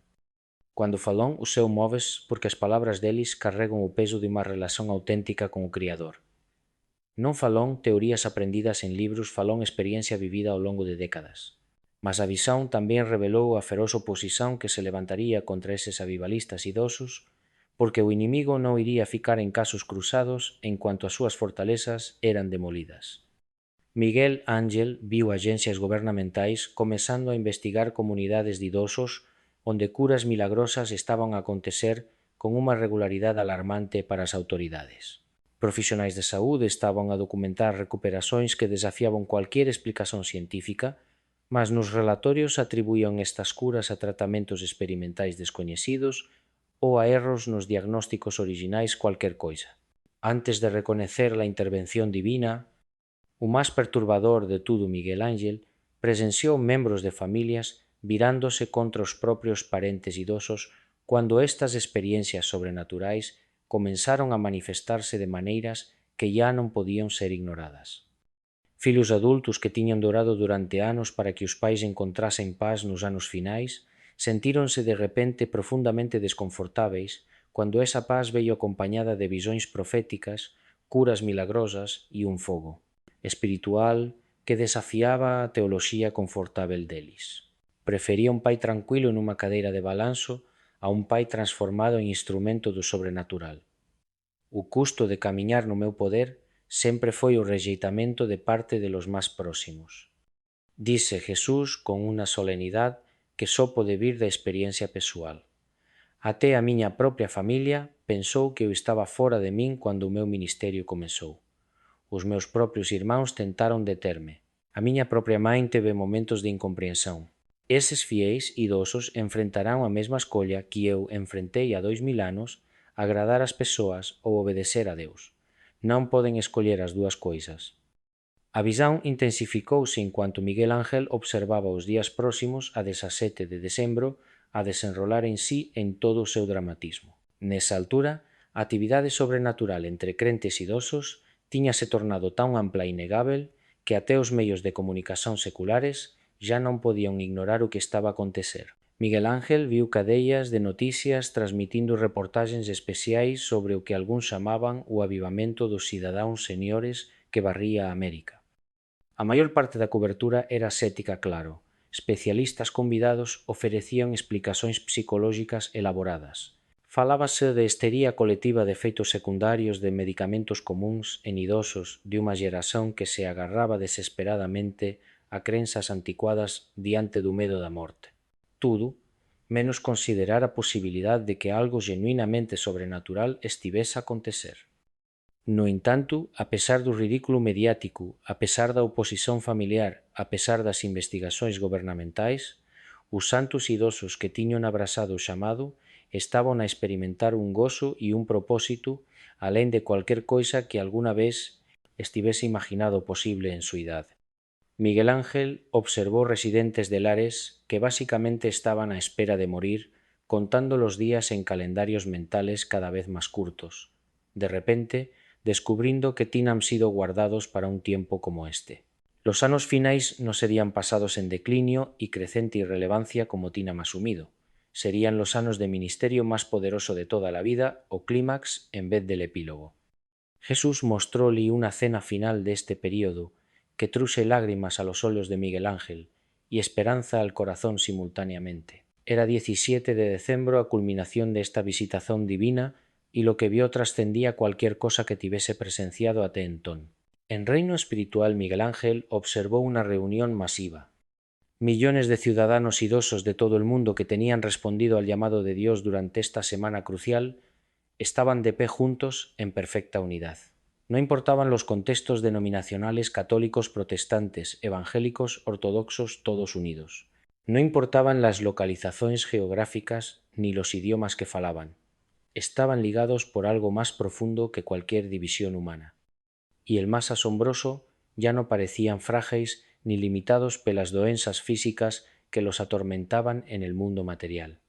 Cuando falón, o seu moves porque as palabras deles carregan o peso de unha relación auténtica con o Criador. Non falón teorías aprendidas en libros, falón experiencia vivida ao longo de décadas. Mas a visão tamén revelou a feroz oposición que se levantaría contra eses avivalistas idosos, porque o inimigo non iría ficar en casos cruzados en cuanto as súas fortalezas eran demolidas. Miguel Ángel viu agencias gobernamentais comezando a investigar comunidades de idosos onde curas milagrosas estaban a acontecer con unha regularidade alarmante para as autoridades. Profesionais de saúde estaban a documentar recuperacións que desafiaban cualquier explicación científica, mas nos relatorios atribuían estas curas a tratamentos experimentais descoñecidos ou a erros nos diagnósticos orixinais cualquier coisa. Antes de reconocer a intervención divina, o máis perturbador de todo Miguel Ángel presenciou membros de familias virándose contra os propios parentes idosos cuando estas experiencias sobrenaturais comenzaron a manifestarse de maneiras que ya non podían ser ignoradas. Fillos adultos que tiñan dorado durante anos para que os pais encontrasen paz nos anos finais, sentíronse de repente profundamente desconfortáveis cuando esa paz veio acompañada de visóns proféticas, curas milagrosas e un fogo espiritual que desafiaba a teoloxía confortável deles. Prefería un pai tranquilo nunha cadeira de balanzo a un pai transformado en instrumento do sobrenatural. O custo de camiñar no meu poder sempre foi o rexeitamento de parte de los máis próximos. Dice Jesús con unha solenidade que só pode vir da experiencia pessoal. Até a miña propia familia pensou que eu estaba fora de min cando o meu ministerio comezou. Os meus propios irmáns tentaron determe. A miña propia mãe teve momentos de incompreensón. Eses fiéis idosos enfrentarán a mesma escolla que eu enfrentei há 2000 anos, agradar as persoas ou obedecer a Deus. Non poden escoller as dúas coisas. A visão intensificouse en cuanto Miguel Ángel observaba os días próximos a 17 de decembro a desenrolar en sí en todo o seu dramatismo. Nesa altura, a actividade sobrenatural entre crentes idosos tiñase tornado tan ampla e inegável que até os medios de comunicación seculares ya non podían ignorar o que estaba a acontecer. Miguel Ángel viu cadeas de noticias transmitindo reportaxes especiais sobre o que algúns chamaban o avivamento dos cidadáns señores que barría a América. A maior parte da cobertura era ascética, claro. Especialistas convidados oferecían explicacións psicolóxicas elaboradas. Falábase de histeria colectiva de efeitos secundarios de medicamentos comuns en idosos de unha xeración que se agarraba desesperadamente a crenzas anticuadas diante do medo da morte. Tudo, menos considerar a posibilidade de que algo genuinamente sobrenatural estivese a acontecer. No entanto, a pesar do ridículo mediático, a pesar da oposición familiar, a pesar das investigacións gobernamentais, os santos idosos que tiñan abrazado o chamado estaban a experimentar un gozo e un propósito alén de cualquier coisa que alguna vez estivese imaginado posible en su idade. Miguel Ángel observó residentes de lares que básicamente estaban a espera de morir, contando los días en calendarios mentales cada vez más curtos, de repente descubrindo que tinan sido guardados para un tiempo como este. Los anos finais no serían pasados en declinio y crecente irrelevancia como tinan asumido. Serían los anos de ministerio más poderoso de toda la vida, o clímax en vez del epílogo. Jesús mostróli una cena final de este período que truxe lágrimas a los ollos de Miguel Ángel y esperanza al corazón simultáneamente. Era 17 de decembro a culminación de esta visitación divina y lo que vio trascendía cualquier cosa que tivese presenciado até entón. En reino espiritual Miguel Ángel observó una reunión masiva. Millones de ciudadanos idosos de todo el mundo que tenían respondido al llamado de Dios durante esta semana crucial estaban de pie juntos en perfecta unidad. No importaban los contextos denominacionales católicos, protestantes, evangélicos, ortodoxos, todos unidos. No importaban las localizaciones geográficas ni los idiomas que falaban. Estaban ligados por algo más profundo que cualquier división humana. Y el más asombroso, ya no parecían frágiles ni limitados pelas doenzas físicas que los atormentaban en el mundo material.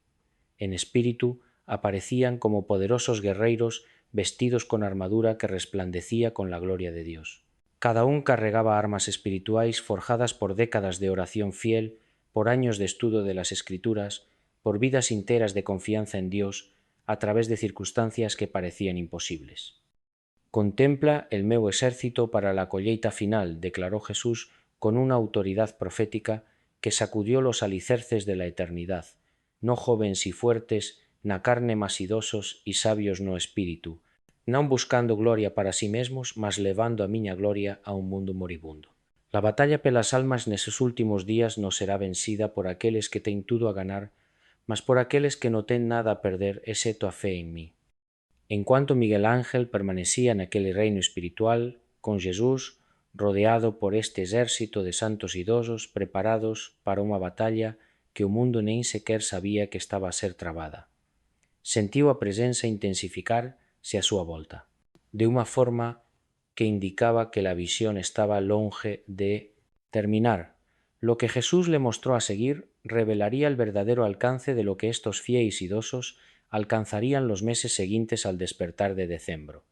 En espíritu aparecían como poderosos guerreiros vestidos con armadura que resplandecía con la gloria de Dios. Cada un carregaba armas espirituais forjadas por décadas de oración fiel, por años de estudio de las Escrituras, por vidas enteras de confianza en Dios a través de circunstancias que parecían imposibles. Contempla el meu exército para la colleita final, declaró Jesús con una autoridad profética que sacudió los alicerces de la eternidad, no jóvenes y fuertes, na carne mas idosos y sabios no espíritu, non buscando gloria para sí mesmos, mas levando a miña gloria a un mundo moribundo. La batalla pelas almas neses últimos días non será vencida por aqueles que ten tudo a ganar, mas por aqueles que non ten nada a perder excepto a fe en mí. En cuanto Miguel Ángel permanecía naquele reino espiritual, con Jesús, rodeado por este exército de santos idosos preparados para unha batalla que o mundo nin sequer sabía que estaba a ser travada. Sentiu a presenza intensificarse a súa volta, de unha forma que indicaba que la visión estaba longe de terminar. Lo que Jesús le mostró a seguir revelaría el verdadero alcance de lo que estos fieis idosos alcanzarían los meses seguintes al despertar de decembro.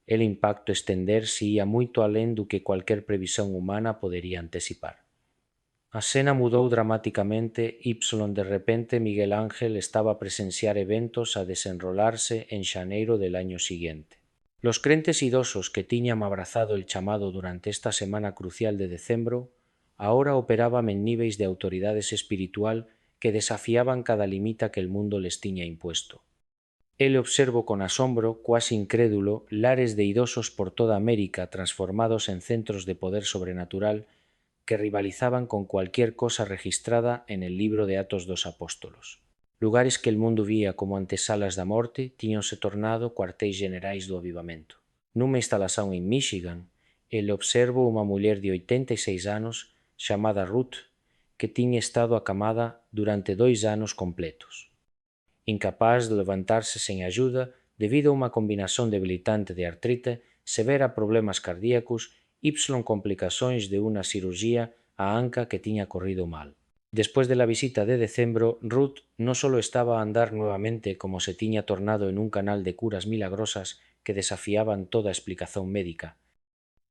El impacto estenderse ía moito alén do que cualquier previsión humana podería anticipar. A escena mudou dramaticamente y de repente Miguel Ángel estaba a presenciar eventos a desenrolarse en xaneiro del año siguiente. Los crentes idosos que tiñan abrazado el chamado durante esta semana crucial de decembro ahora operaban en niveis de autoridades espiritual que desafiaban cada limita que el mundo les tiña impuesto. Él observó con asombro, cuasi incrédulo, lares de idosos por toda América transformados en centros de poder sobrenatural que rivalizaban con cualquier cosa registrada en el libro de Atos dos Apóstolos. Lugares que el mundo vía como antesalas da morte tíñanse tornado cuartéis generais do avivamento. Nunha instalación en Michigan, el observou unha muller de 86 anos chamada Ruth que tiña estado acamada durante 2 anos completos. Incapaz de levantarse sen ayuda debido a unha combinación debilitante de artrite, severa problemas cardíacos y complicaciones de una cirugía a anca que tiña corrido mal. Después de la visita de decembro, Ruth no solo estaba a andar nuevamente como se tiña tornado en un canal de curas milagrosas que desafiaban toda explicación médica.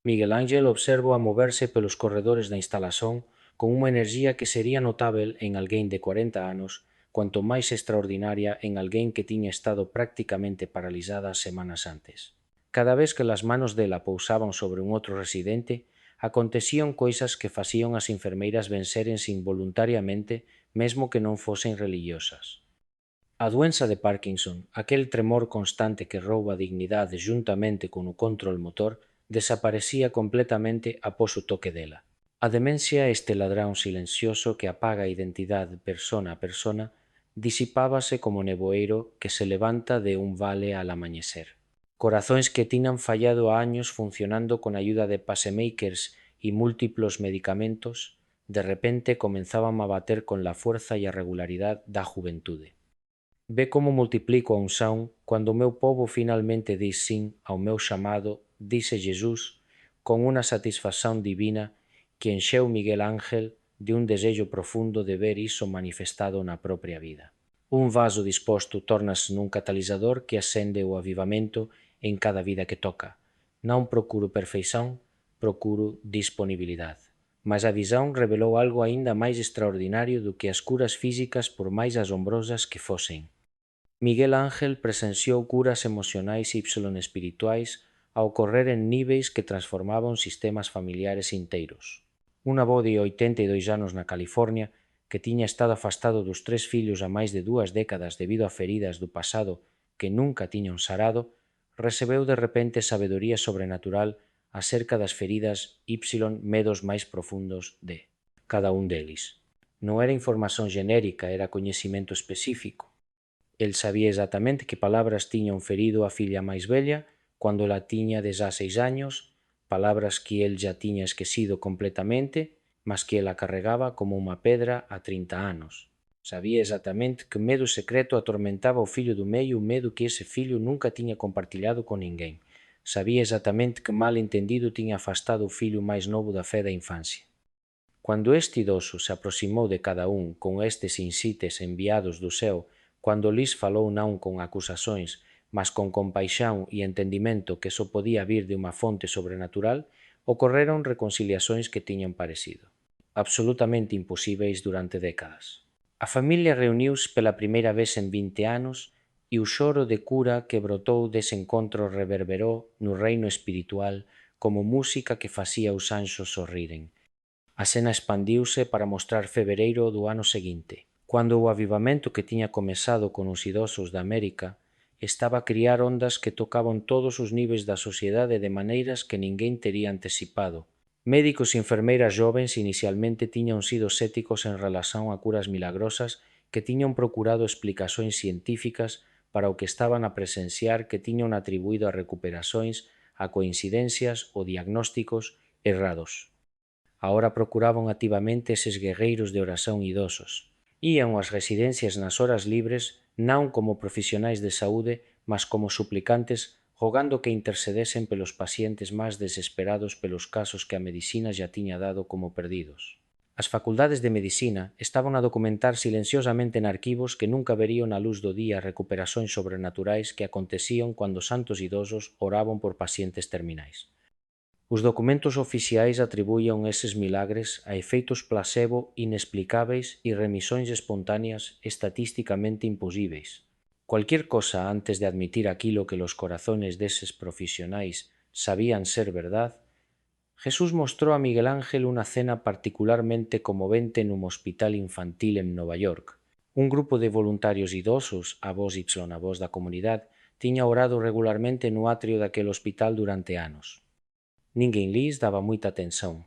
Miguel Ángel observó a moverse pelos corredores da instalación con unha enerxía que sería notável en alguén de 40 anos, cuanto máis extraordinaria en alguén que tiña estado prácticamente paralizada semanas antes. Cada vez que las manos dela pousaban sobre un outro residente, acontecían coisas que facían as enfermeiras vencerense involuntariamente, mesmo que non fosen religiosas. A doenza de Parkinson, aquel tremor constante que rouba a dignidade juntamente con o control motor, desaparecía completamente após o toque dela. A demencia, este ladrón silencioso que apaga a identidade persona a persona, disipábase como nevoeiro que se levanta de un vale al amanecer. Corazones que tinan fallado a años funcionando con ayuda de pacemakers y múltiplos medicamentos, de repente comenzaban a bater con la fuerza y a regularidad da juventude. Ve como multiplico a unción cuando o meu povo finalmente diz sin ao meu chamado, dice Jesús, con unha satisfacción divina que encheu Miguel Ángel de un desejo profundo de ver iso manifestado na propia vida. Un vaso disposto tórnase nun catalizador que acende o avivamento en cada vida que toca. Non procuro perfeición, procuro disponibilidade. Mas a visão revelou algo aínda máis extraordinario do que as curas físicas por máis asombrosas que fosen. Miguel Ángel presenciou curas emocionais y espirituais a ocorrer en níveis que transformaban sistemas familiares inteiros. Unha avó de 82 anos na California, que tiña estado afastado dos 3 fillos a máis de 2 décadas debido a feridas do pasado que nunca tiñan sarado, recebeu de repente sabedoría sobrenatural acerca das feridas y medos máis profundos de cada un deles. Non era información genérica, era coñecimento específico. El sabía exactamente que palabras tiñan ferido a filla máis bella cando la tiña 16 años, palabras que el ya tiña esquecido completamente, mas que ela carregaba como unha pedra a 30 anos. Sabía exactamente que medo secreto atormentaba o fillo do medio, un medo que ese fillo nunca tiña compartillado con ninguén. Sabía exactamente que mal entendido tiña afastado o fillo máis novo da fe da infancia. Cuando este idoso se aproximou de cada un con estes insites enviados do céu, cuando lhes falou non con acusacións, mas con compaixón e entendimento que só podía vir de unha fonte sobrenatural, ocorreron reconciliacións que tiñan parecido absolutamente imposíveis durante décadas. A familia reuniuse pela primeira vez en 20 anos e o xoro de cura que brotou dese encontro reverberou no reino espiritual como música que facía os anxos sorriren. A cena expandiuse para mostrar febreiro do ano seguinte, cando o avivamento que tiña comezado con os idosos da América estaba a criar ondas que tocaban todos os niveis da sociedade de maneiras que ninguén tería anticipado. Médicos e enfermeiras jovens inicialmente tiñan sido céticos en relación a curas milagrosas que tiñan procurado explicacións científicas para o que estaban a presenciar que tiñan atribuído as recuperacións a coincidencias ou diagnósticos errados. Agora procuraban activamente eses guerreiros de oración idosos. Ían ás residencias nas horas libres non como profesionais de saúde, mas como suplicantes, rogando que intercedesen pelos pacientes máis desesperados pelos casos que a medicina xa tiña dado como perdidos. As facultades de medicina estaban a documentar silenciosamente en arquivos que nunca verían a luz do día recuperacións sobrenaturais que acontecían cando santos idosos oraban por pacientes terminais. Os documentos oficiais atribuían eses milagres a efeitos placebo inexplicáveis e remisóns espontáneas estatísticamente imposíveis. Cualquier cosa antes de admitir aquilo que los corazones deses profesionais sabían ser verdad, Jesús mostró a Miguel Ángel una cena particularmente conmovente nun hospital infantil en Nova York. Un grupo de voluntarios idosos, avós y avós da comunidade, tiña orado regularmente no atrio daquel hospital durante anos. Ninguén lles daba moita atención.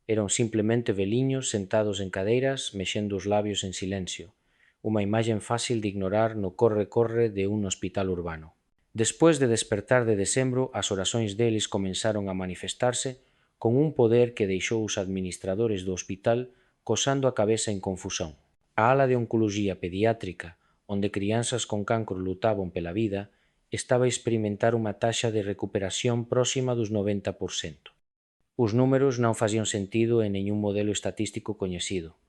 Eran simplemente veliños sentados en cadeiras mexendo os labios en silencio, unha imaxen fácil de ignorar no corre-corre de un hospital urbano. Despois de despertar de decembro, as oracións deles comenzaron a manifestarse con un poder que deixou os administradores do hospital cosando a cabeza en confusión. A ala de oncoloxía pediátrica, onde crianzas con cancro lutaban pela vida, estaba a experimentar unha taxa de recuperación próxima dos 90%. Os números non facían sentido en ningún modelo estatístico coñecido.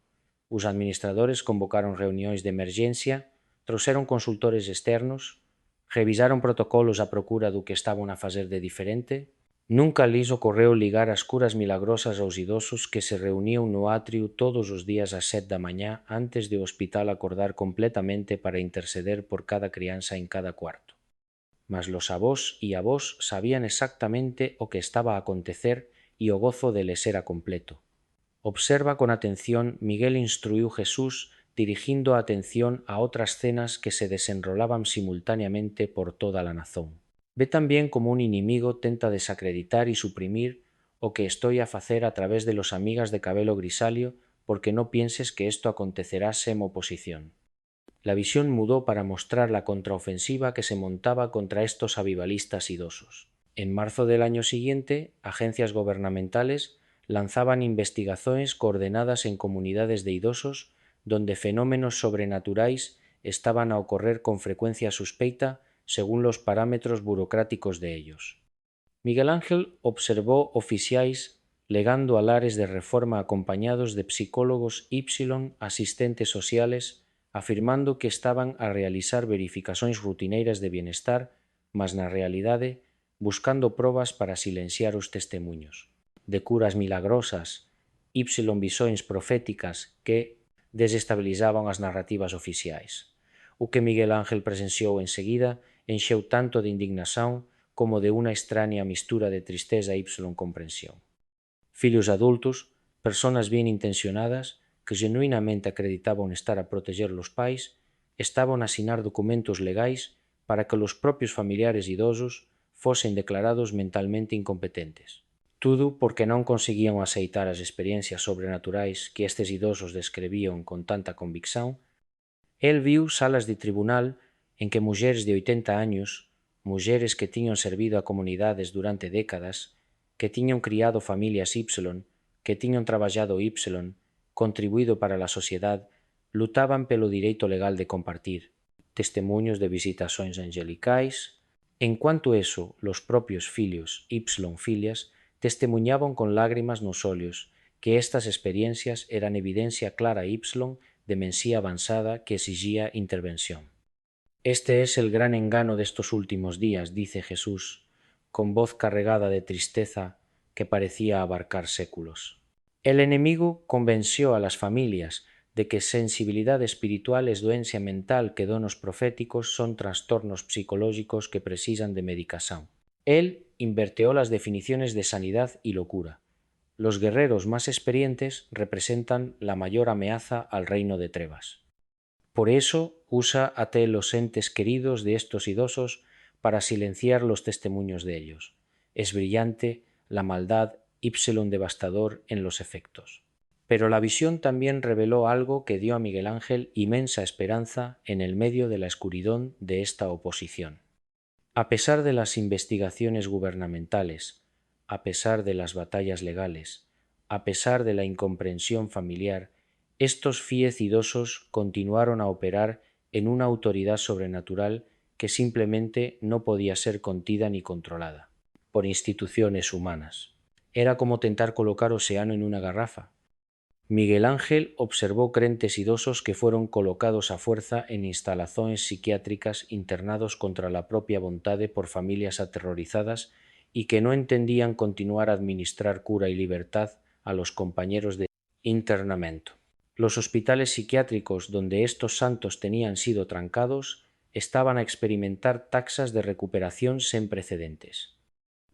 Os administradores convocaron reunións de emergencia, trouxeron consultores externos, revisaron protocolos á procura do que estaban a facer de diferente. Nunca lles ocorreu ligar as curas milagrosas aos idosos que se reunían no atrio todos os días ás 7 da mañá antes de o hospital acordar completamente para interceder por cada crianza en cada cuarto. Mas los avós e avós sabían exactamente o que estaba a acontecer e o gozo deles era completo. Observa con atención Miguel instruiu Jesús dirigindo a atención a outras cenas que se desenrolaban simultáneamente por toda a nazón. Ve tamén como un inimigo tenta desacreditar e suprimir o que estoy a facer a través de los amigas de cabelo grisalio porque no pienses que esto acontecerá sem oposición. La visión mudó para mostrar la contraofensiva que se montaba contra estos avivalistas idosos. En marzo del año siguiente, agencias gubernamentales lanzaban investigaciones coordenadas en comunidades de idosos donde fenómenos sobrenaturales estaban a ocurrir con frecuencia suspeita según los parámetros burocráticos de ellos. Miguel Ángel observó oficiais legando alares de reforma acompañados de psicólogos Y, asistentes sociales, afirmando que estaban a realizar verificacións rutineiras de bienestar, mas na realidade buscando probas para silenciar os testemuños. De curas milagrosas, Y visóns proféticas que desestabilizaban as narrativas oficiais. O que Miguel Ángel presenciou enseguida enxeu tanto de indignación como de unha extraña mistura de tristeza y comprensión. Fillos adultos, personas bien intencionadas, que genuinamente acreditaban estar a proteger los pais, estaban a asinar documentos legais para que los propios familiares idosos fosen declarados mentalmente incompetentes. Tudo porque non conseguían aceitar as experiencias sobrenaturais que estes idosos descrevían con tanta convicción. El viu salas de tribunal en que mulleres de 80 años, mulleres que tiñan servido a comunidades durante décadas, que tiñan criado familias Y, que tiñan traballado Y, contribuído para la sociedad, lutaban pelo direito legal de compartir, testemuños de visitacións angelicais. En cuanto eso, los propios fillos Y filias testemuñaban con lágrimas nos ollos que estas experiencias eran evidencia clara Y de mensía avanzada que exigía intervención. Este es el gran engano de estos últimos días, dice Jesús, con voz carregada de tristeza que parecía abarcar séculos. El enemigo convenció a las familias de que sensibilidade espiritual es doencia mental que donos proféticos son trastornos psicológicos que precisan de medicación. Él inverteó las definiciones de sanidad y locura. Los guerreros más experientes representan la mayor amenaza al reino de Trevas. Por eso usa a los entes queridos de estos idosos para silenciar los testimonios de ellos. Es brillante la maldad ipsilon devastador en los efectos. Pero la visión también reveló algo que dio a Miguel Ángel inmensa esperanza en el medio de la oscuridad de esta oposición. A pesar de las investigaciones gubernamentales, a pesar de las batallas legales, a pesar de la incomprensión familiar, estos idosos continuaron a operar en una autoridad sobrenatural que simplemente no podía ser contida ni controlada por instituciones humanas. Era como tentar colocar océano en una garrafa. Miguel Ángel observó crentes idosos que fueron colocados a fuerza en instalaciones psiquiátricas internados contra la propia voluntad por familias aterrorizadas y que no entendían continuar a administrar cura y libertad a los compañeros de internamiento. Los hospitales psiquiátricos donde estos santos tenían sido trancados estaban a experimentar taxas de recuperación sin precedentes.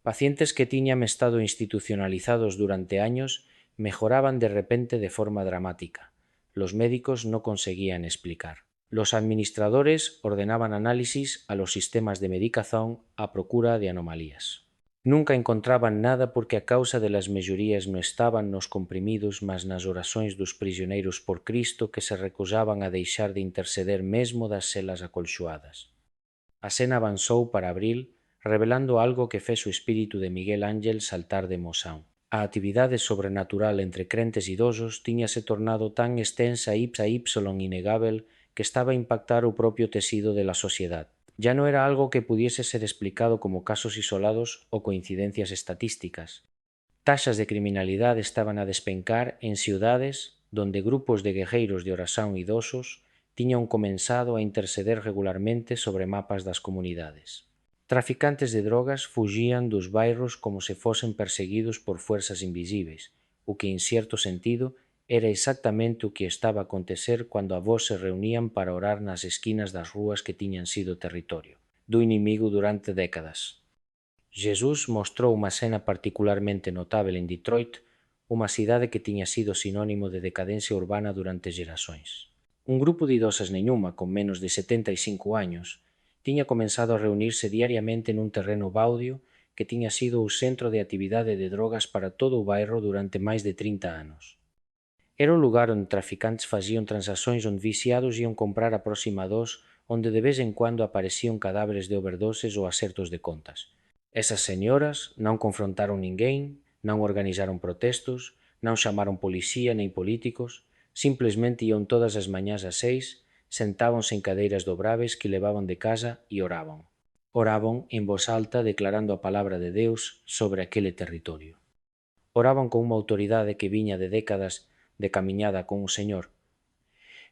Pacientes que tenían estado institucionalizados durante años mejoraban de repente de forma dramática. Los médicos no conseguían explicar. Los administradores ordenaban análisis a los sistemas de medicación a procura de anomalías. Nunca encontraban nada porque a causa de las mellorías no estaban nos comprimidos mas nas orações dos prisioneiros por Cristo que se recusaban a deixar de interceder mesmo das celas acolchoadas. A cena avanzou para abril, revelando algo que fez o espírito de Miguel Ángel saltar de emoción. A actividade sobrenatural entre crentes idosos tiñase tornado tan extensa ipsilon inegável que estaba a impactar o propio tecido de la sociedad. Ya no era algo que pudiese ser explicado como casos isolados o coincidencias estatísticas. Taxas de criminalidad estaban a despencar en ciudades donde grupos de guerreiros de oración idosos tiñan comenzado a interceder regularmente sobre mapas das comunidades. Traficantes de drogas fuxían dos bairros como se fosen perseguidos por fuerzas invisíveis, o que en cierto sentido era exactamente o que estaba a acontecer cando avós se reunían para orar nas esquinas das rúas que tiñan sido territorio do inimigo durante décadas. Jesús mostrou unha escena particularmente notável en Detroit, unha cidade que tiña sido sinónimo de decadencia urbana durante xerações. Un grupo de idosas neñuma con menos de 75 años tiña comenzado a reunirse diariamente nun terreno baudio que tiña sido o centro de actividade de drogas para todo o bairro durante máis de 30 anos. Era o lugar onde traficantes facían transaccións onde viciados iam comprar a próxima dos onde de vez en cuando aparecían cadáveres de overdoses ou acertos de contas. Esas señoras non confrontaron ninguén, non organizaron protestos, non chamaron policía nin políticos, simplemente iam todas as mañás ás 6, sentábanse en cadeiras dobráveis que levaban de casa e oraban. Oraban en voz alta declarando a palabra de Deus sobre aquele territorio. Oraban con unha autoridade que viña de décadas de camiñada con o Señor.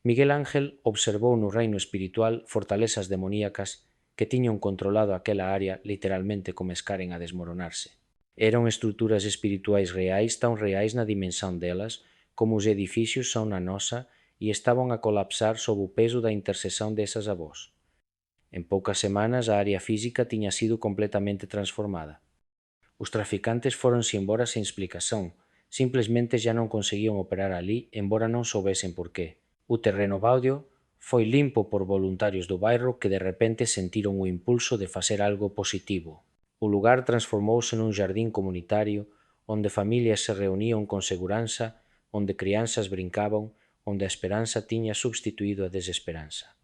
Miguel Ángel observou no reino espiritual fortalezas demoníacas que tiñan controlado aquela área literalmente como escaren a desmoronarse. Eran estruturas espirituais reais tan reais na dimensión delas como os edificios son na nosa e estaban a colapsar sob o peso da intercesión desas avós. En poucas semanas a área física tiña sido completamente transformada. Os traficantes foronse embora sen explicación, simplesmente xa non conseguían operar ali, embora non soubesen por qué. O terreno baudio foi limpo por voluntarios do bairro que de repente sentiron o impulso de facer algo positivo. O lugar transformouse nun jardín comunitario onde familias se reunían con seguranza, onde crianzas brincaban, onde a esperanza tiña substituído a desesperanza.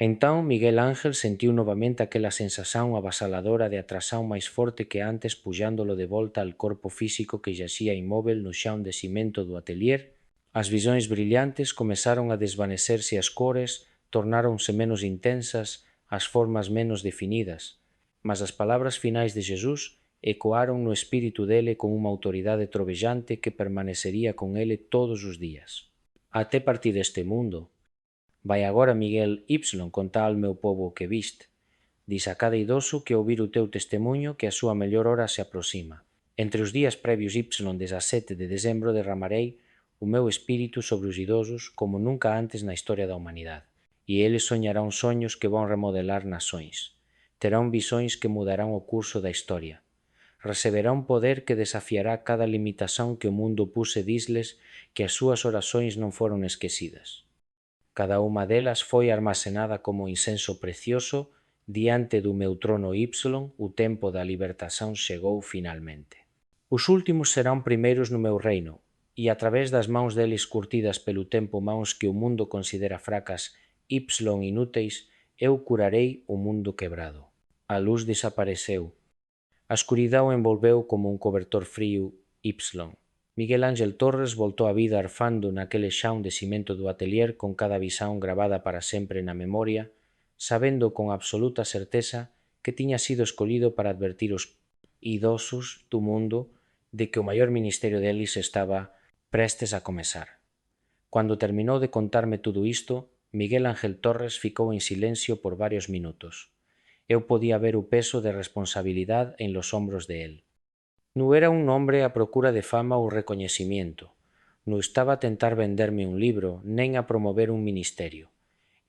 Entón Miguel Ángel sentiu novamente aquela sensación avasaladora de atración máis forte que antes puxándolo de volta al corpo físico que yaxía inmóvel no xán de cimento do atelier. As visións brillantes comezaron a desvanecerse as cores, tornáronse menos intensas, as formas menos definidas, mas as palabras finais de Jesús ecoaron no espírito dele con unha autoridade trovellante que permanecería con ele todos os días. Até partir deste mundo. Vai agora Miguel Y contar ao meu povo o que viste. Dis a cada idoso que ouvir o teu testemunho que a súa mellor hora se aproxima. Entre os días previos Y 17 de dezembro derramarei o meu espírito sobre os idosos como nunca antes na historia da humanidade. E eles soñarán soños que vão remodelar nações. Terán visões que mudarán o curso da historia. Receberá un poder que desafiará cada limitación que o mundo puse disles que as súas orações non foron esquecidas. Cada unha delas foi armazenada como incenso precioso diante do meu trono Y, o tempo da libertación chegou finalmente. Os últimos serán primeiros no meu reino, e a través das mãos deles curtidas pelo tempo mãos que o mundo considera fracas Y inúteis, eu curarei o mundo quebrado. A luz desapareceu. A escuridão envolveu como un cobertor frío Y. Miguel Ángel Torres voltou á vida arfando naquele xaun de cimento do atelier con cada visão gravada para sempre na memoria, sabendo con absoluta certeza que tiña sido escollido para advertir os idosos do mundo de que o maior ministerio deles estaba prestes a comezar. Cuando terminou de contarme todo isto, Miguel Ángel Torres ficou en silencio por varios minutos. Eu podía ver o peso de responsabilidad en los hombros de él. Non era un hombre a procura de fama ou recoñecimiento. Non estaba a tentar venderme un libro, nen a promover un ministerio.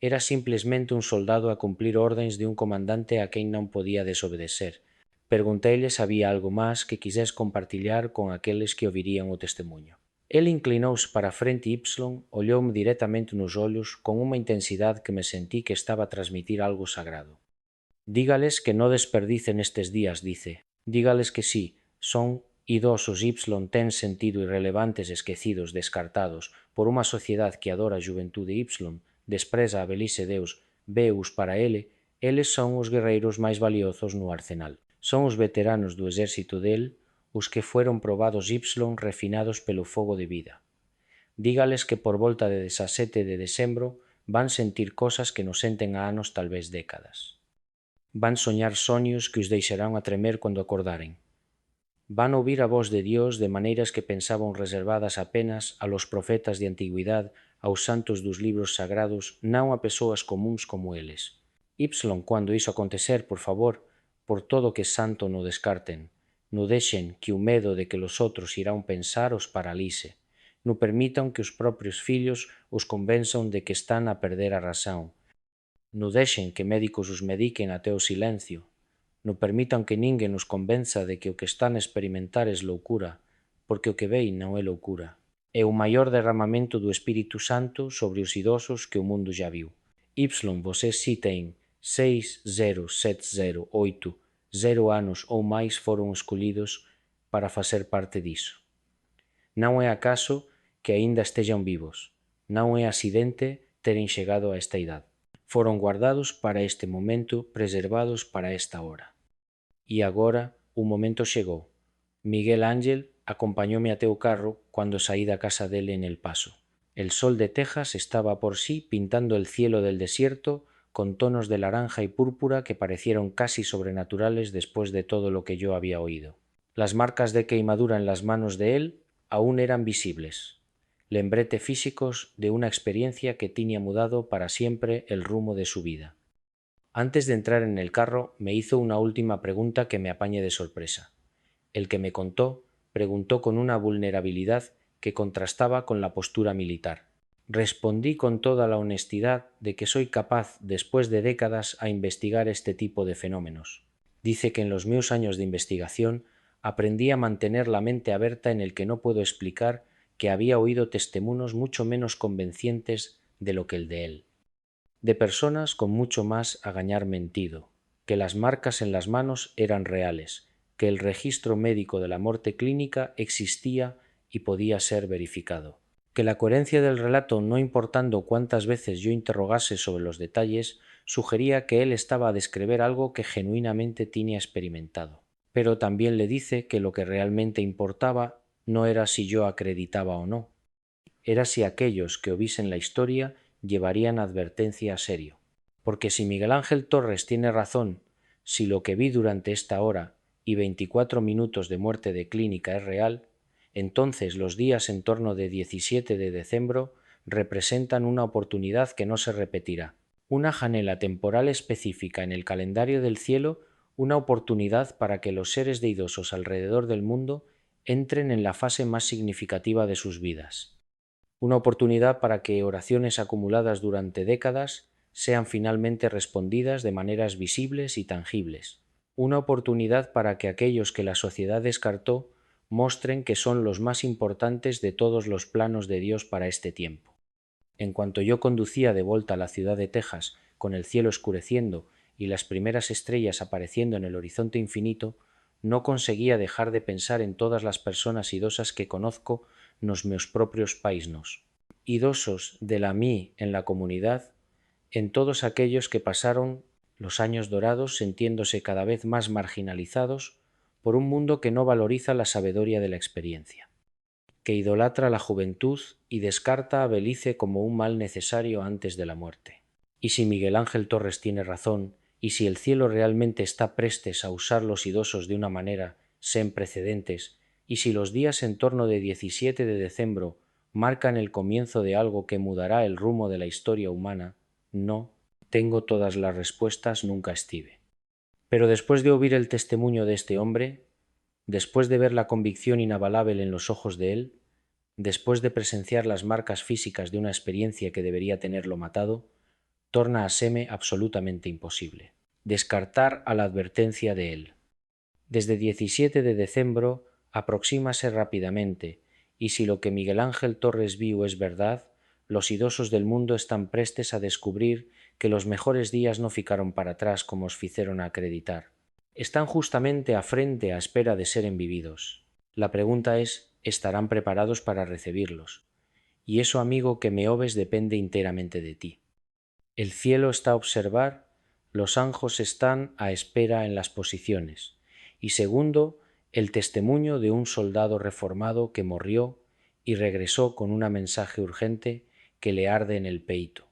Era simplemente un soldado a cumplir ordens de un comandante a quen non podía desobedecer. Pregunteille se había algo máis que quisés compartillar con aqueles que ouvirían o testemunho. El inclinouse para a frente Y, olloume directamente nos ollos con unha intensidade que me sentí que estaba a transmitir algo sagrado. Dígales que no desperdicen estes días, dice. Dígales que sí, son idosos Y, ten sentido irrelevantes, esquecidos, descartados por unha sociedade que adora a juventude Y, despreza a velice Deus, veus para ele, eles son os guerreiros máis valiosos no arsenal. Son os veteranos do exército del, os que fueron probados Y refinados pelo fogo de vida. Dígales que por volta de 17 de decembro van sentir cosas que nos senten a anos, tal vez décadas. Van soñar soños que os deixarán a tremer cando acordaren. Van ouvir a voz de Dios de maneiras que pensaban reservadas apenas a los profetas de antigüidade, aos santos dos libros sagrados, non a persoas comuns como eles. Y, cuando iso acontecer, por favor, por todo que santo no descarten, no deixen que o medo de que los outros irán pensar os paralice, no permitan que os propios fillos os convenzan de que están a perder a razón, no deixen que médicos os mediquen até o silencio, no permitan que ninguén os convenza de que o que están a experimentar é loucura, porque o que vei non é loucura. É o maior derramamento do Espírito Santo sobre os idosos que o mundo já viu. Y, vocês si ten 6, 0, 7, 0, 8, 0 anos ou máis foron escollidos para facer parte diso. Non é acaso que aínda estexan vivos, non é accidente teren chegado a esta idade. Foron guardados para este momento, preservados para esta hora. E agora o momento chegou. Miguel Ángel acompañoume até o carro cando saí da casa dele en El Paso. El sol de Texas estaba por sí pintando el cielo del desierto con tonos de naranja y púrpura que parecieron casi sobrenaturales después de todo lo que yo había oído. Las marcas de queimadura en las manos de él aún eran visibles, lembrete físicos de una experiencia que tenía mudado para siempre el rumbo de su vida. Antes de entrar en el carro me hizo una última pregunta que me apañé de sorpresa. El que me contó preguntó con una vulnerabilidad que contrastaba con la postura militar. Respondí con toda la honestidad de que soy capaz, después de décadas, a investigar este tipo de fenómenos. Dice que en los meus años de investigación aprendí a mantener la mente abierta en el que no puedo explicar que había oído testimonios mucho menos convencientes de lo que el de él. De personas con mucho más a ganar mentido, que las marcas en las manos eran reales, que el registro médico de la muerte clínica existía y podía ser verificado, que la coherencia del relato, no importando cuántas veces yo interrogase sobre los detalles, sugería que él estaba a describir algo que genuinamente tenía experimentado. Pero también le dice que lo que realmente importaba no era si yo acreditaba o no, era si aquellos que oviesen la historia llevarían advertencia a serio. Porque si Miguel Ángel Torres tiene razón, si lo que vi durante esta hora y 24 minutos de muerte de clínica es real, entonces los días en torno de 17 de diciembre representan una oportunidad que no se repetirá, una janela temporal específica en el calendario del cielo, una oportunidad para que los seres de idosos alrededor del mundo entren en la fase más significativa de sus vidas. una oportunidad para que oraciones acumuladas durante décadas sean finalmente respondidas de maneras visibles y tangibles, una oportunidad para que aquellos que la sociedad descartó muestren que son los más importantes de todos los planos de Dios para este tiempo. En cuanto yo conducía de vuelta a la ciudad de Texas, con el cielo oscureciendo y las primeras estrellas apareciendo en el horizonte infinito, no conseguía dejar de pensar en todas las personas idosas que conozco nos meus propios paisnos, idosos de la mí en la comunidad, en todos aquellos que pasaron los años dorados sintiéndose cada vez más marginalizados por un mundo que no valoriza la sabiduría de la experiencia, que idolatra la juventud y descarta a Belice como un mal necesario antes de la muerte. Y si Miguel Ángel Torres tiene razón, y si el cielo realmente está prestes a usar los idosos de una manera sin precedentes, y si los días en torno de 17 de diciembre marcan el comienzo de algo que mudará el rumbo de la historia humana, no tengo todas las respuestas, nunca estive. Pero después de oír el testimonio de este hombre, después de ver la convicción inabalable en los ojos de él, después de presenciar las marcas físicas de una experiencia que debería tenerlo matado, torna a serme absolutamente imposible descartar a la advertencia de él. Desde 17 de diciembre aproxímase rápidamente, y si lo que Miguel Ángel Torres viu es verdad, los idosos del mundo están prestes a descubrir que los mejores días no ficaron para atrás como os ficeron a acreditar. Están justamente a frente a espera de ser envividos. La pregunta es, ¿estarán preparados para recibirlos? Y eso, amigo, que me obes depende enteramente de ti. El cielo está a observar, los ángeles están a espera en las posiciones. Y segundo, el testimonio de un soldado reformado que murió y regresó con un mensaje urgente que le arde en el peito.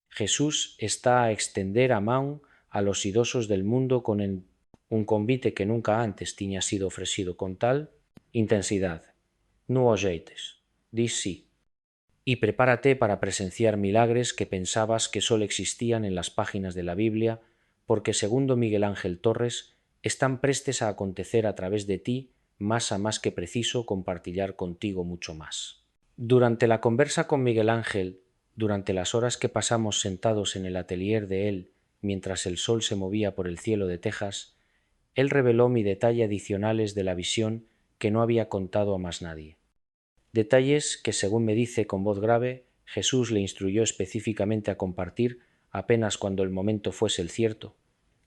Jesús está a extender a mano a los idosos del mundo con un convite que nunca antes tiña sido ofrecido con tal intensidad. No oyeites, dis sí. Y prepárate para presenciar milagres que pensabas que sólo existían en las páginas de la Biblia, porque segundo Miguel Ángel Torres, están prestes a acontecer a través de ti, más a más que preciso compartillar contigo mucho más. Durante la conversa con Miguel Ángel, durante las horas que pasamos sentados en el atelier de él, mientras el sol se movía por el cielo de Texas, él reveló mi detalle adicionales de la visión que no había contado a más nadie. Detalles que, según me dice con voz grave, Jesús le instruyó específicamente a compartir apenas cuando el momento fuese el cierto.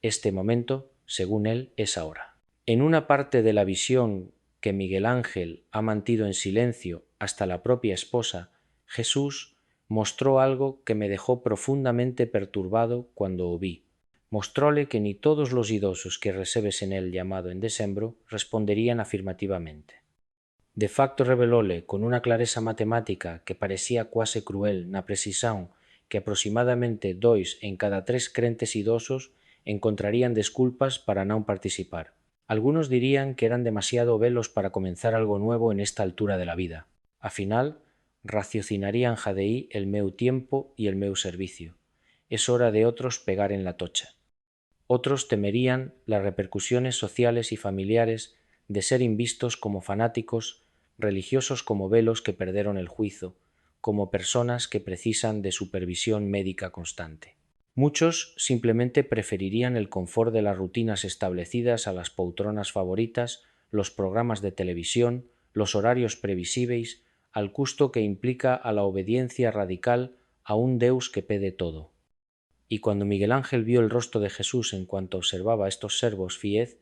Este momento, según él, es ahora. En una parte de la visión que Miguel Ángel ha mantenido en silencio hasta la propia esposa, Jesús mostró algo que me dejó profundamente perturbado cuando oí. Mostróle que ni todos los idosos que recebes en él llamado en desembro responderían afirmativamente. De facto revelóle con una clareza matemática que parecía cuase cruel na precisión que aproximadamente 2 en cada 3 crentes idosos encontrarían disculpas para non participar. Algunos dirían que eran demasiado velos para comenzar algo nuevo en esta altura de la vida. A final, raciocinarían jadeí el meu tiempo y el meu servicio. Es hora de otros pegar en la tocha. Otros temerían las repercusiones sociales y familiares de ser invistos como fanáticos, religiosos como velos que perdieron el juicio, como personas que precisan de supervisión médica constante. Muchos simplemente preferirían el confort de las rutinas establecidas a las poltronas favoritas, los programas de televisión, los horarios previsibles, al custo que implica a la obediencia radical a un Deus que pede todo. Y cuando Miguel Ángel vio el rostro de Jesús en cuanto observaba estos servos fiez,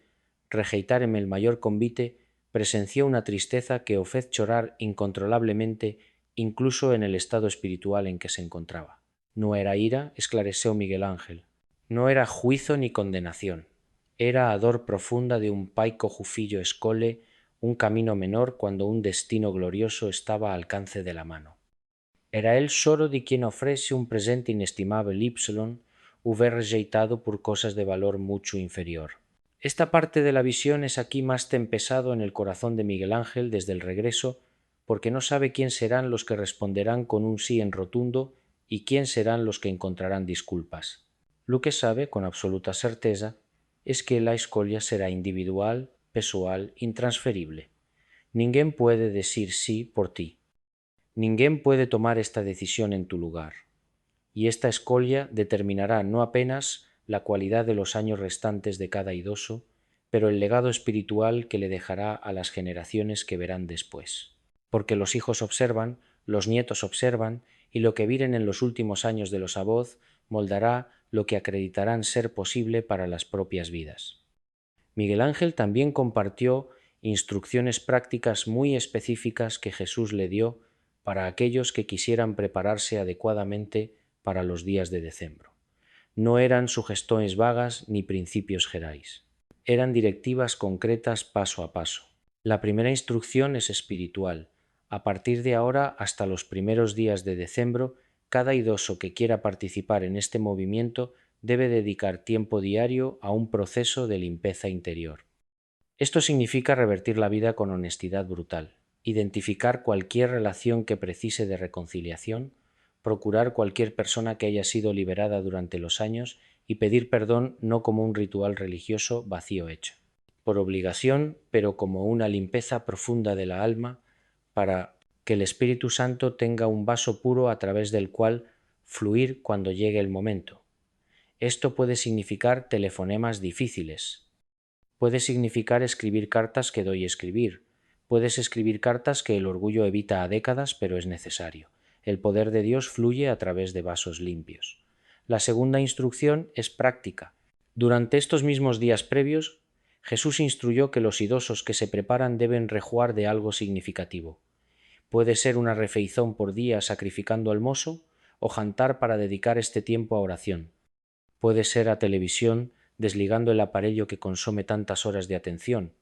rejeitarme el mayor convite, presenció una tristeza que o fez chorar incontrolablemente incluso en el estado espiritual en que se encontraba. No era ira, esclareció Miguel Ángel, no era juicio ni condenación, era a dor profunda de un pai cojo fillo escole un camino menor cuando un destino glorioso estaba al alcance de la mano. Era el soro de quien ofrece un presente inestimable Ypsilon, hubiera rejeitado por cosas de valor mucho inferior. Esta parte de la visión es aquí más tempesado en el corazón de Miguel Ángel desde el regreso, porque no sabe quién serán los que responderán con un sí en rotundo y quién serán los que encontrarán disculpas. Lo que sabe con absoluta certeza es que la escolha será individual, pessoal, intransferible. Ninguén puede decir sí por ti. Ninguén puede tomar esta decisión en tu lugar, y esta escolia determinará no apenas la cualidad de los años restantes de cada idoso, pero el legado espiritual que le dejará a las generaciones que verán después. Porque los hijos observan, los nietos observan, y lo que viren en los últimos años de los Aboz moldará lo que acreditarán ser posible para las propias vidas. Miguel Ángel también compartió instrucciones prácticas muy específicas que Jesús le dio para aquellos que quisieran prepararse adecuadamente para los días de decembro. No eran sugestiones vagas ni principios gerais. Eran directivas concretas paso a paso. La primera instrucción es espiritual. A partir de ahora hasta los primeros días de decembro, cada idoso que quiera participar en este movimiento debe dedicar tiempo diario a un proceso de limpieza interior. Esto significa revertir la vida con honestidad brutal, identificar cualquier relación que precise de reconciliación, procurar cualquier persona que haya sido liberada durante los años y pedir perdón no como un ritual religioso vacío hecho, por obligación, pero como una limpieza profunda de la alma para que el Espíritu Santo tenga un vaso puro a través del cual fluir cuando llegue el momento. Esto puede significar telefonemas difíciles, puede significar escribir cartas que doy escribir, puedes escribir cartas que el orgullo evita a décadas, pero es necesario. El poder de Dios fluye a través de vasos limpios. La segunda instrucción es práctica. Durante estos mismos días previos, Jesús instruyó que los idosos que se preparan deben rejuar de algo significativo. Puede ser una refeizón por día sacrificando al mozo o jantar para dedicar este tiempo a oración. Puede ser a televisión desligando el aparello que consume tantas horas de atención.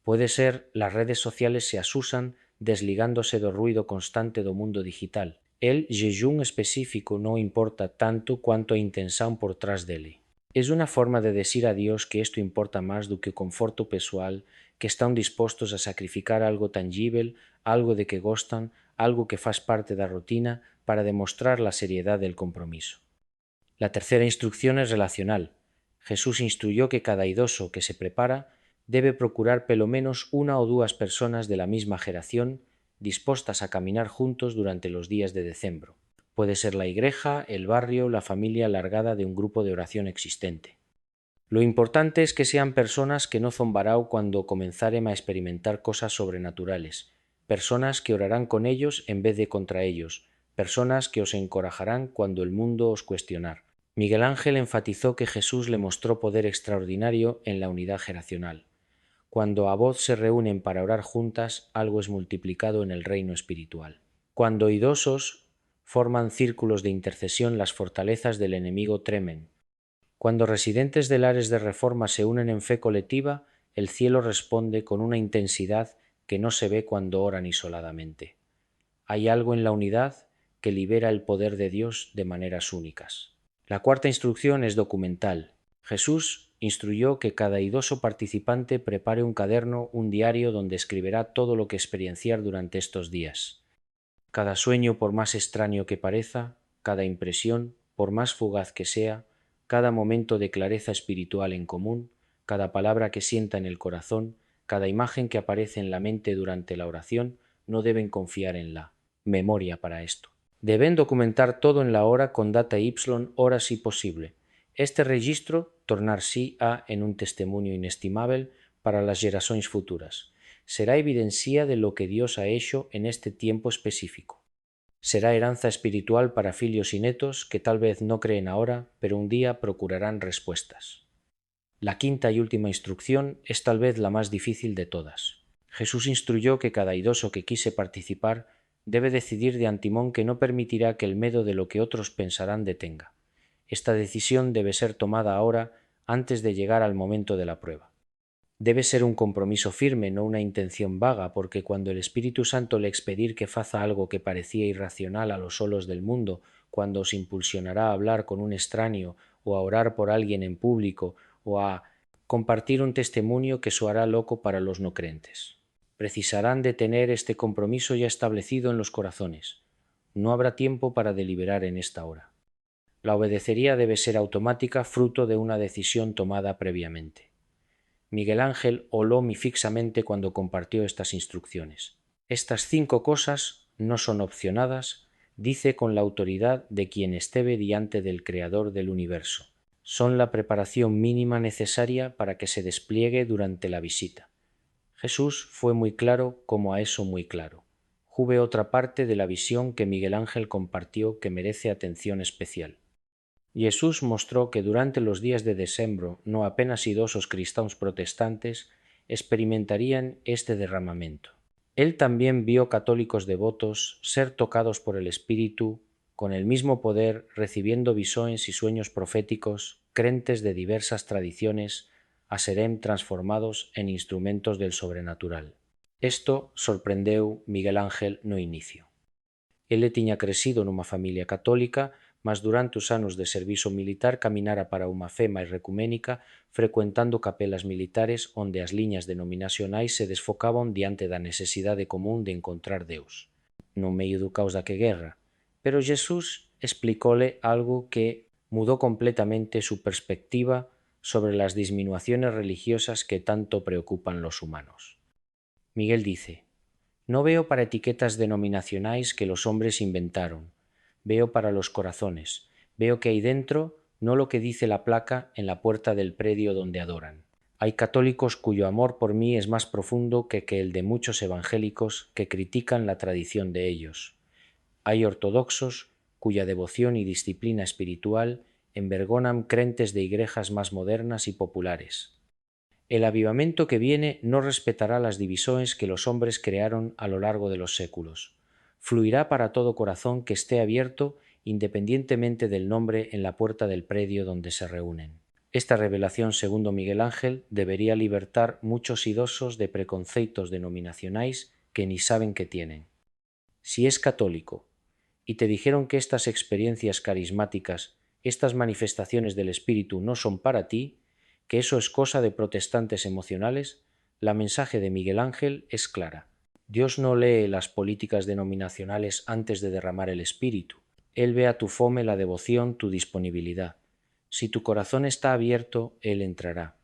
Puede ser las redes sociales se asusan desligándose do ruido constante do mundo digital. El jejum específico no importa tanto cuanto a intención por trás dele. Es una forma de decir a Dios que esto importa más do que o conforto pessoal, que están dispostos a sacrificar algo tangible, algo de que gostan, algo que faz parte da rutina para demostrar la seriedad del compromiso. La tercera instrucción es relacional. Jesús instruyó que cada idoso que se prepara debe procurar pelo menos una o dos personas de la misma generación dispuestas a caminar juntos durante los días de decembro. Puede ser la igreja, el barrio, la familia alargada de un grupo de oración existente. Lo importante es que sean personas que no zombarán cuando comenzaren a experimentar cosas sobrenaturales, personas que orarán con ellos en vez de contra ellos, personas que os encorajarán cuando el mundo os cuestionar. Miguel Ángel enfatizó que Jesús le mostró poder extraordinario en la unidad generacional. Cuando a voz se reúnen para orar juntas, algo es multiplicado en el reino espiritual. Cuando idosos forman círculos de intercesión, las fortalezas del enemigo tremen. Cuando residentes de lares de reforma se unen en fe colectiva, el cielo responde con una intensidad que no se ve cuando oran isoladamente. Hay algo en la unidad que libera el poder de Dios de maneras únicas. La cuarta instrucción es documental. Jesús instruyó que cada idoso participante prepare un caderno, un diario donde escribirá todo lo que experienciar durante estos días. Cada sueño, por más extraño que parezca, cada impresión, por más fugaz que sea, cada momento de clareza espiritual en común, cada palabra que sienta en el corazón, cada imagen que aparece en la mente durante la oración, no deben confiar en la memoria para esto. Deben documentar todo en la hora con data y hora si posible. Este registro tornar sí a en un testimonio inestimable para las generaciones futuras. Será evidencia de lo que Dios ha hecho en este tiempo específico. Será heranza espiritual para filios y netos que tal vez no creen ahora, pero un día procurarán respuestas. La quinta y última instrucción es tal vez la más difícil de todas. Jesús instruyó que cada idoso que quise participar debe decidir de antemón que no permitirá que el miedo de lo que otros pensarán detenga. Esta decisión debe ser tomada ahora antes de llegar al momento de la prueba. Debe ser un compromiso firme, no una intención vaga, porque cuando el Espíritu Santo le expedir que faza algo que parecía irracional a los solos del mundo, cuando os impulsionará a hablar con un extraño o a orar por alguien en público o a compartir un testimonio que soará loco para los no creyentes. Precisarán de tener este compromiso ya establecido en los corazones. No habrá tiempo para deliberar en esta hora. La obedecería debe ser automática, fruto de una decisión tomada previamente. Miguel Ángel oló fixamente cuando compartió estas instrucciones. Estas 5 cosas no son opcionadas, dice con la autoridad de quien esteve diante del Creador del universo. Son la preparación mínima necesaria para que se despliegue durante la visita. Jesús fue muy claro como a eso muy claro. Hube otra parte de la visión que Miguel Ángel compartió que merece atención especial. Jesús mostró que durante los días de decembro no apenas idosos cristianos protestantes experimentarían este derramamiento. Él también vio católicos devotos ser tocados por el Espíritu con el mismo poder, recibiendo visiones y sueños proféticos, crentes de diversas tradiciones, a serem transformados en instrumentos del sobrenatural. Esto sorprendeu Miguel Ángel no inicio. Ele tiña crecido nunha familia católica, mas durante os anos de servizo militar caminara para unha fe máis recuménica, frecuentando capelas militares onde as liñas denominacionais se desfocaban diante da necesidade común de encontrar Deus, no medio do caos da que guerra. Pero Jesús explicóle algo que mudó completamente su perspectiva sobre las disminuciones religiosas que tanto preocupan los humanos. Miguel dice: no veo para etiquetas denominacionais que los hombres inventaron, veo para los corazones, veo que hay dentro no lo que dice la placa en la puerta del predio donde adoran. Hay católicos cuyo amor por mí es más profundo que el de muchos evangélicos que critican la tradición de ellos. Hay ortodoxos cuya devoción y disciplina espiritual envergonan crentes de iglesias más modernas y populares. El avivamiento que viene no respetará las divisiones que los hombres crearon a lo largo de los séculos. Fluirá para todo corazón que esté abierto independientemente del nombre en la puerta del predio donde se reúnen. Esta revelación, segundo Miguel Ángel, debería libertar muchos idosos de preconceitos denominacionais que ni saben que tienen. Si es católico y te dijeron que estas experiencias carismáticas, estas manifestaciones del Espíritu no son para ti, que eso es cosa de protestantes emocionales, la mensaje de Miguel Ángel es clara. Dios no lee las políticas denominacionales antes de derramar el Espíritu. Él ve a tu fome la devoción, tu disponibilidad. Si tu corazón está abierto, Él entrará.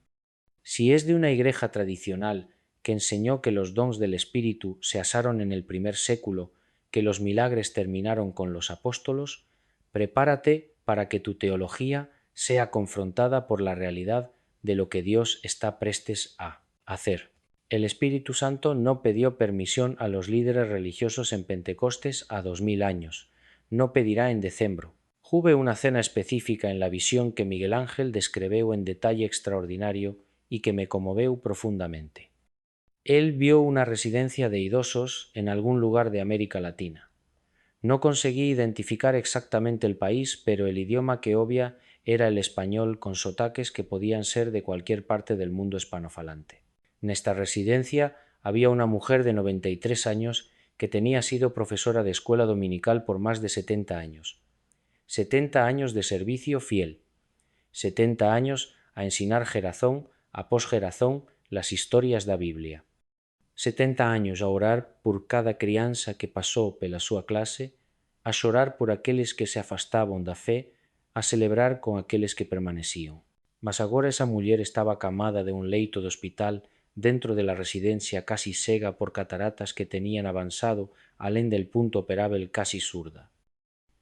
Si es de una iglesia tradicional que enseñó que los dons del Espíritu se asaron en el primer século, que los milagres terminaron con los apóstolos, prepárate para que tu teología sea confrontada por la realidad de lo que Dios está prestes a hacer. El Espíritu Santo no pidió permisión a los líderes religiosos en Pentecostes a 2000 años. No pedirá en decembro. Hube una cena específica en la visión que Miguel Ángel describeu en detalle extraordinario y que me conmoveu profundamente. Él vio una residencia de idosos en algún lugar de América Latina. No conseguí identificar exactamente el país, pero el idioma que obvia era el español con sotaques que podían ser de cualquier parte del mundo hispanofalante. En esta residencia había una mujer de 93 años que tenía sido profesora de escuela dominical por más de 70 años. 70 años de servicio fiel. 70 años a ensinar gerazón a posgerazón las historias da Biblia. 70 años a orar por cada crianza que pasou pela súa clase, a xorar por aqueles que se afastaban da fe, a celebrar con aqueles que permanecían. Mas agora esa muller estaba acamada de un leito de hospital dentro de la residencia casi cega por cataratas que tenían avanzado alén del punto operável casi surda.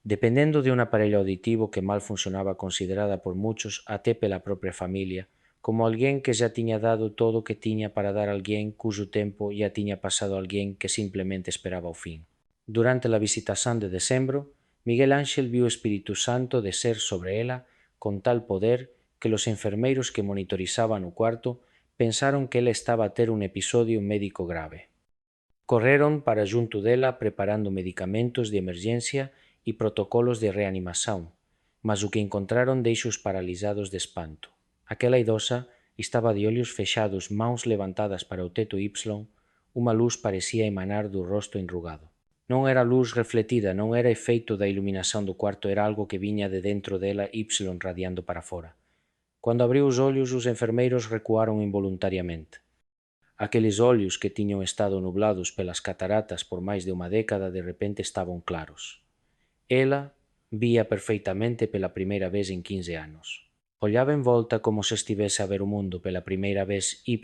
Dependendo de un aparello auditivo que mal funcionaba considerada por muchos até pela propia familia, como alguén que xa tiña dado todo o que tiña para dar a alguén cuxo tempo ya tiña pasado a alguén que simplemente esperaba o fin. Durante la visitación de decembro, Miguel Ángel viu o Espíritu Santo descer sobre ela con tal poder que los enfermeiros que monitorizaban o cuarto pensaron que ela estaba a ter un episodio médico grave. Correron para junto dela preparando medicamentos de emergencia e protocolos de reanimación, mas o que encontraron deixos paralizados de espanto. Aquela idosa estaba de ollos fexados, mãos levantadas para o teto Y, unha luz parecía emanar do rosto enrugado. Non era luz refletida, non era efeito da iluminación do cuarto, era algo que viña de dentro dela Y radiando para fora. Cando abriu os ollos, os enfermeiros recuaron involuntariamente. Aqueles ollos que tiñan estado nublados pelas cataratas por máis de unha década de repente estaban claros. Ela vía perfeitamente pela primeira vez en 15 anos. Ollaba en volta como se estivese a ver o mundo pela primeira vez Y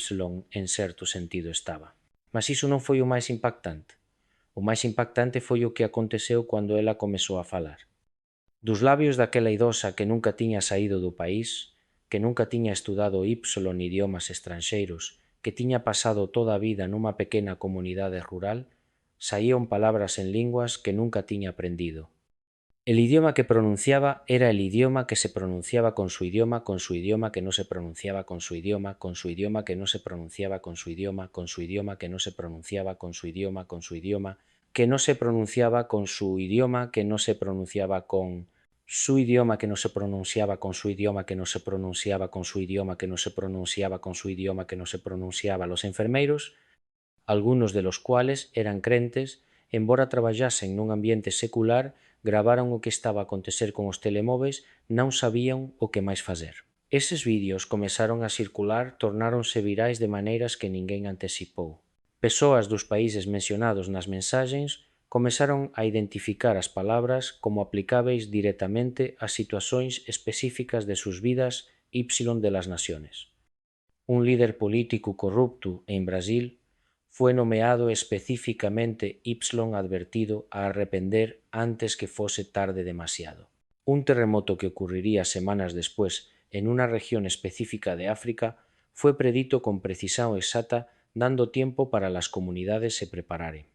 en certo sentido estaba. Mas iso non foi o máis impactante. O máis impactante foi o que aconteceu cando ela comezou a falar. Dos labios daquela idosa que nunca tiña saído do país, que nunca tiña estudado idiomas estranxeiros, que tiña pasado toda a vida nunha pequena comunidade rural, saían palabras en linguas que nunca tiña aprendido. El idioma que pronunciaba era el idioma que se pronunciaba con su idioma que no se pronunciaba con su idioma que no se pronunciaba con su idioma que no se pronunciaba con su idioma que no se pronunciaba con su idioma que no se pronunciaba con su idioma que no se pronunciaba con su idioma que no se pronunciaba con su idioma que no se pronunciaba con su idioma que no se pronunciaba. Los enfermeiros, algunos de los cuales eran crentes, embora traballasen nun ambiente secular, gravaron o que estaba a acontecer con os telemóveis, non sabían o que máis facer. Eses vídeos comezaron a circular, tornáronse virais de maneiras que ninguén anticipou. Persoas dos países mencionados nas mensaxens comezaron a identificar as palabras como aplicáveis directamente ás situacións específicas de sus vidas y de las naciones. Un líder político corrupto en Brasil fue nomeado específicamente Y advertido a arrepender antes que fuese tarde demasiado. Un terremoto que ocurriría semanas después en una región específica de África fue predito con precisión exacta, dando tiempo para las comunidades se prepararen.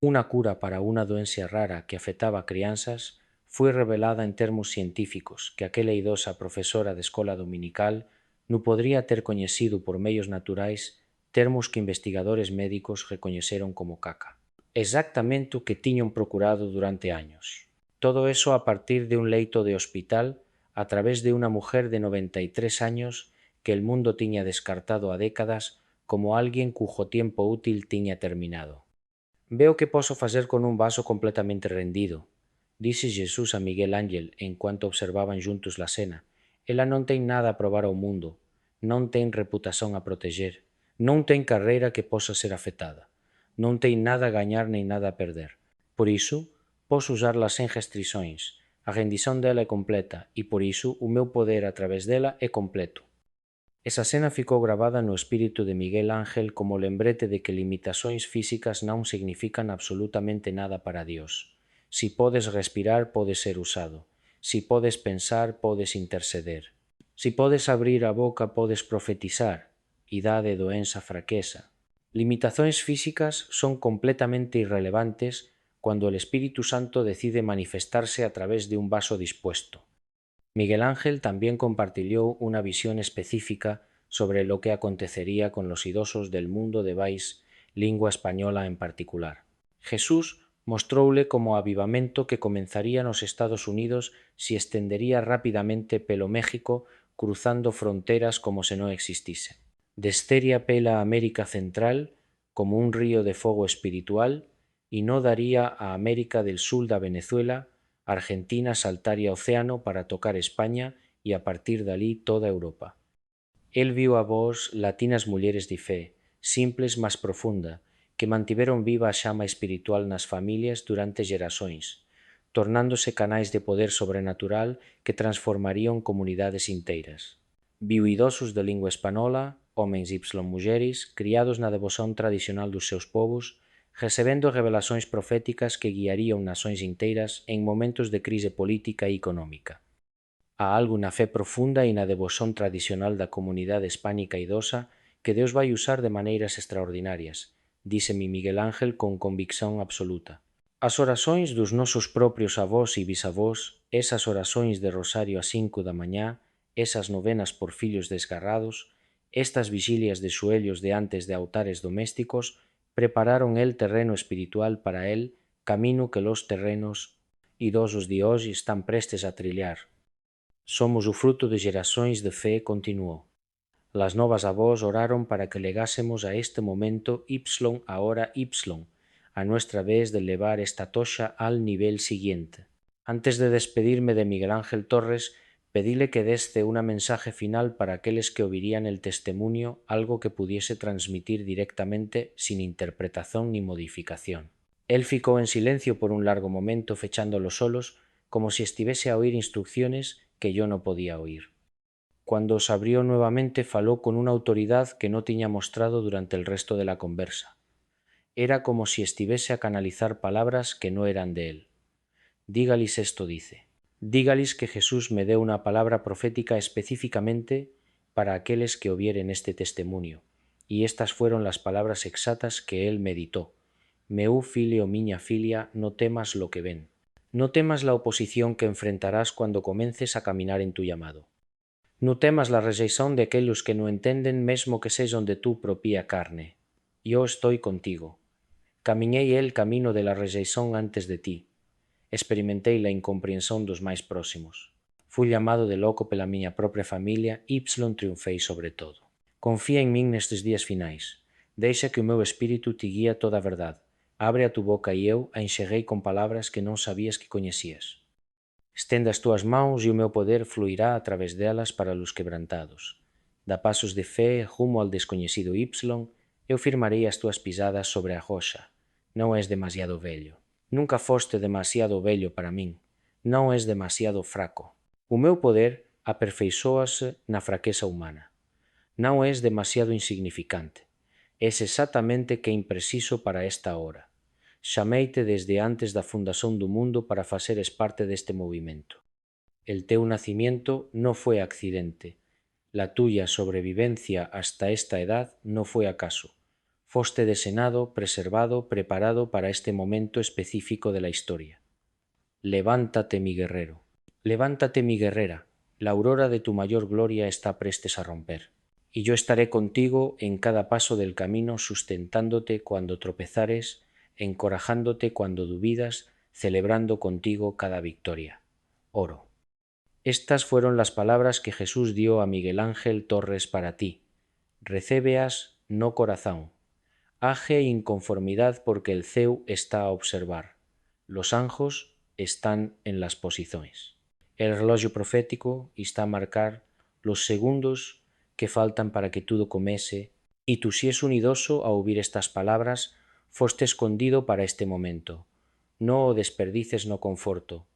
Una cura para una doencia rara que afectaba a crianzas fue revelada en termos científicos que aquela idosa profesora de escola dominical non podría ter coñecido por medios naturais termos que investigadores médicos recoñeceron como caca. Exactamente o que tiñan procurado durante años. Todo eso a partir de un leito de hospital a través de una mujer de 93 años que el mundo tiña descartado a décadas como alguien cujo tiempo útil tiña terminado. Veo que poso facer con un vaso completamente rendido, dise Jesús a Miguel Ángel en cuanto observaban juntos la cena. Ela non ten nada a probar ao mundo, non ten reputación a proteger, non ten carreira que posa ser afectada, non ten nada a gañar nin nada a perder. Por iso, posso usarla sen restricións, a rendición dela é completa e por iso o meu poder a través dela é completo. Esa cena ficou gravada no espírito de Miguel Ángel como lembrete de que limitacións físicas non significan absolutamente nada para Dios. Si podes respirar, podes ser usado. Si podes pensar, podes interceder. Si podes abrir a boca, podes profetizar. Idade, doenza, fraqueza. Limitacións físicas son completamente irrelevantes cuando el Espíritu Santo decide manifestarse a través de un vaso dispuesto. Miguel Ángel también compartió una visión específica sobre lo que acontecería con los idosos del mundo de vais, lingua española en particular. Jesús mostróule como avivamento que comenzaría nos Estados Unidos si estendería rápidamente pelo México cruzando fronteras como se no existise. Desteria pela América Central como un río de fuego espiritual y no daría a América del Sur da Venezuela, Argentina saltaría océano para tocar España y a partir de alí toda Europa. El viu a vos latinas mulleres de fe, simples mas profunda, que mantiveron viva a xama espiritual nas familias durante xeraçóns, tornándose canais de poder sobrenatural que transformarían comunidades inteiras. Viu idosos de lingua española, homens y mulleres, criados na devoción tradicional dos seus povos, recebendo revelacións proféticas que guiarían nações inteiras en momentos de crise política e económica. Há algo na fe profunda e na devoción tradicional da comunidade hispánica idosa que Deus vai usar de maneiras extraordinarias, díseme Miguel Ángel con convicción absoluta. As orações dos nosos propios avós e bisavós, esas orações de rosario a 5 da mañá, esas novenas por fillos desgarrados, estas vigilias de xoellos diantes de altares domésticos, prepararon el terreno espiritual para el, camino que los terrenos idosos de hoxe están prestes a trilhar. Somos o fruto de xeraçóns de fe, continuou. Las novas avós oraron para que legásemos a este momento Y a hora Y, a nuestra vez de levar esta toxa al nivel siguiente. Antes de despedirme de Miguel Ángel Torres, pedíle que deste una mensaje final para aqueles que oirían el testimonio, algo que pudiese transmitir directamente sin interpretación ni modificación. Él ficou en silencio por un largo momento, fechando los solos, como si estivese a oír instrucciones que yo no podía oír. Cuando se abrió nuevamente faló con una autoridad que no tiña mostrado durante el resto de la conversa. Era como si estivese a canalizar palabras que no eran de él. Dígalis esto dice. Dígalis que Jesús me dé una palabra profética específicamente para aquellos que ovieren este testimonio. Y estas fueron las palabras exactas que él meditó. Meu filio miña filia, no temas lo que ven. No temas la oposición que enfrentarás cuando comiences a caminar en tu llamado. No temas la rejeición de aquellos que no entenden mesmo que sexan de tu propia carne. Yo estoy contigo. Camiñei el camino de la rejeición antes de ti. Experimentei la incomprensión dos máis próximos. Fui llamado de loco pela miña propia familia y triunfei sobre todo. Confía en min nestes días finais. Deixa que o meu espírito te guía toda a verdade. Abre a tu boca e eu a enxerguei con palabras que non sabías que coñecías. Estenda as túas mãos e o meu poder fluirá a través delas para los quebrantados. Da pasos de fé rumo al descoñecido Y, eu firmarei as túas pisadas sobre a roxa. Non és demasiado vello. Nunca foste demasiado vello para min. Non és demasiado fraco. O meu poder aperfeiçoase na fraqueza humana. Non és demasiado insignificante. És exactamente que impreciso para esta hora. Chameite desde antes da fundación do mundo para faceres parte deste movimento. El teu nacimiento no fue accidente. La tuya sobrevivencia hasta esta edad no fue acaso. Foste desenado, preservado, preparado para este momento específico de la historia. Levántate, mi guerrero. Levántate, mi guerrera. La aurora de tu mayor gloria está prestes a romper. Y yo estaré contigo en cada paso del camino, sustentándote cuando tropezares, encorajándote cuando duvidas, celebrando contigo cada victoria. Oro. Estas fueron las palabras que Jesús dio a Miguel Ángel Torres para ti. Recébeas no corazón. Age inconformidad porque el ceu está a observar. Los anjos están en las posiciones. El reloj profético está a marcar los segundos que faltan para que todo comece, y tú, si es unidoso a oír estas palabras, foste escondido para este momento. No o desperdices no conforto,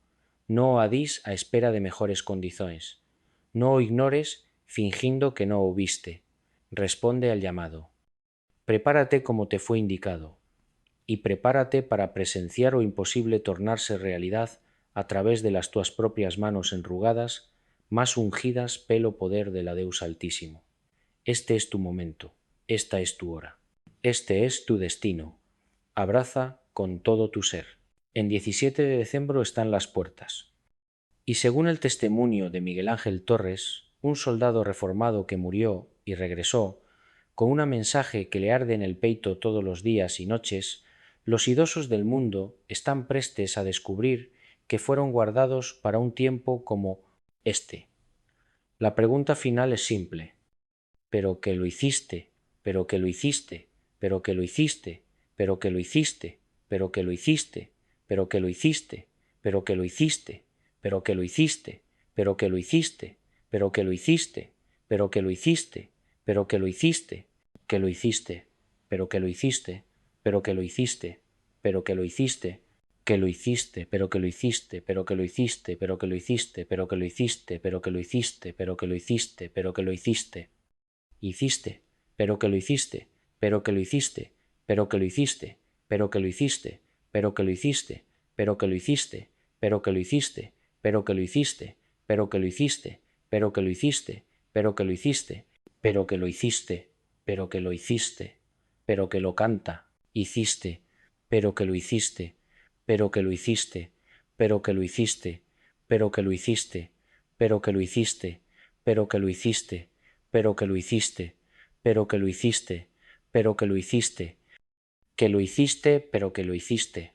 no o adís a espera de mejores condiciones, no o ignores fingindo que no oíste. Responde al llamado. Prepárate como te fue indicado, y prepárate para presenciar o imposible tornarse realidad a través de las tuas propias manos enrugadas, más ungidas pelo poder de la Deus Altísimo. Este es tu momento, esta es tu hora, este es tu destino. Abraza con todo tu ser. En 17 de diciembre están las puertas. Y según el testimonio de Miguel Ángel Torres, un soldado reformado que murió y regresó, con un mensaje que le arde en el peito todos los días y noches, los idosos del mundo están prestes a descubrir que fueron guardados para un tiempo como este. La pregunta final es simple. ¿Pero que lo hiciste? ¿Pero que lo hiciste? ¿Pero que lo hiciste? ¿Pero que lo hiciste? ¿Pero que lo hiciste? ¿Pero que lo hiciste? ¿Pero que lo hiciste? ¿Pero que lo hiciste? ¿Pero que lo hiciste? ¿Pero que lo hiciste? ¿Pero que lo hiciste? ¿Pero que lo hiciste? ¿Que lo hiciste? ¿Pero que lo hiciste? ¿Pero que lo hiciste? ¿Pero que lo hiciste? Que lo hiciste, pero que lo hiciste, pero que lo hiciste, pero que lo hiciste, pero que lo hiciste, pero que lo hiciste, pero que lo hiciste, pero que lo hiciste. Hiciste, pero que lo hiciste, pero que lo hiciste, pero que lo hiciste, pero que lo hiciste, pero que lo hiciste, pero que lo hiciste, pero que lo hiciste, pero que lo hiciste, pero que lo hiciste, pero que lo hiciste, pero que lo hiciste, pero que lo hiciste, pero que lo hiciste, pero que lo canta, hiciste, pero que lo hiciste, pero que lo hiciste, pero que lo hiciste, pero que lo hiciste, pero que lo hiciste, pero que lo hiciste, pero que lo hiciste, pero que lo hiciste, pero que lo hiciste, que lo hiciste, pero que lo hiciste,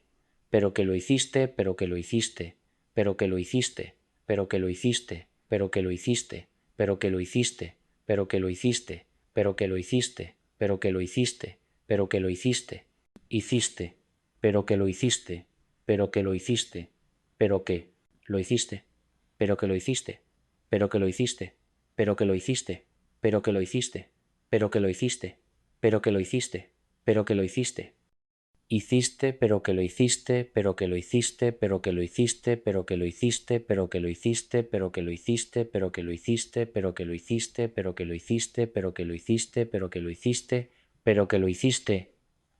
pero que lo hiciste, pero que lo hiciste, pero que lo hiciste, pero que lo hiciste, pero que lo hiciste, pero que lo hiciste, pero que lo hiciste, pero que lo hiciste, pero que lo hiciste, pero que lo hiciste, hiciste, pero que lo hiciste, pero que lo hiciste, pero que lo hiciste, pero que lo hiciste, pero que lo hiciste, pero que lo hiciste, pero que lo hiciste, pero que lo hiciste, pero que lo hiciste, pero que lo hiciste. Hiciste, pero que lo hiciste, pero que lo hiciste, pero que lo hiciste, pero que lo hiciste, pero que lo hiciste, pero que lo hiciste, pero que lo hiciste, pero que lo hiciste, pero que lo hiciste, pero que lo hiciste, pero que lo hiciste, pero que lo hiciste,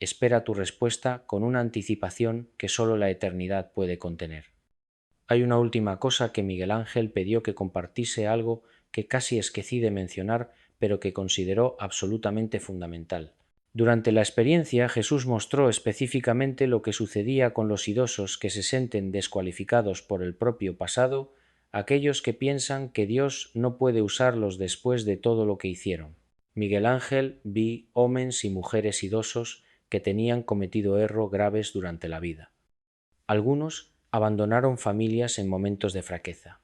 espera tu respuesta con una anticipación que sólo la eternidad puede contener. Hay una última cosa que Miguel Ángel pidió que compartiese, algo que casi esquecí de mencionar, pero que consideró absolutamente fundamental. Durante la experiencia, Jesús mostró específicamente lo que sucedía con los idosos que se sienten descualificados por el propio pasado, aquellos que piensan que Dios no puede usarlos después de todo lo que hicieron. Miguel Ángel vi hombres y mujeres idosos que tenían cometido errores graves durante la vida. Algunos abandonaron familias en momentos de fraqueza.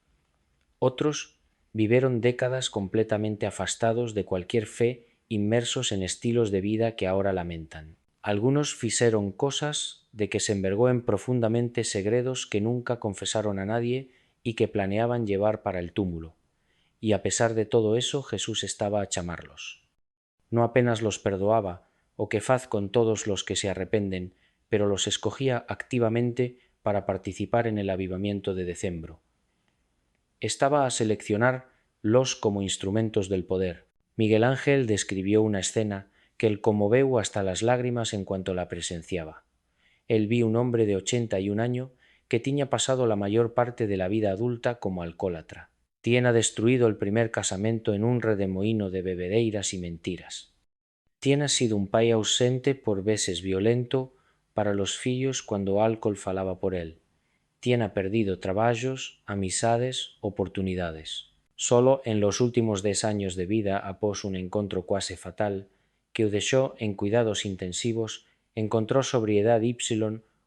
Otros vivieron décadas completamente afastados de cualquier fe, inmersos en estilos de vida que ahora lamentan. Algunos fixeron cosas de que se envergüen profundamente, segredos que nunca confesaron a nadie y que planeaban llevar para el túmulo. Y a pesar de todo eso, Jesús estaba a chamarlos. No apenas los perdoaba, o que faz con todos los que se arrependen, pero los escogía activamente para participar en el avivamiento de decembro. Estaba a seleccionarlos como instrumentos del poder. Miguel Ángel describió una escena que el conmoveu hasta las lágrimas en cuanto la presenciaba. Él vi un hombre de 81 años que tiña pasado la mayor parte de la vida adulta como alcohólatra. Tiene destruido el primer casamento en un redemoíno de bebedeiras y mentiras. Tiene sido un pai ausente por veces violento para los fillos cuando o álcool falaba por él. Tiene perdido traballos, amizades, oportunidades. Solo en los últimos 10 años de vida, após un encontro cuase fatal, que o deixó en cuidados intensivos, encontró sobre edad Y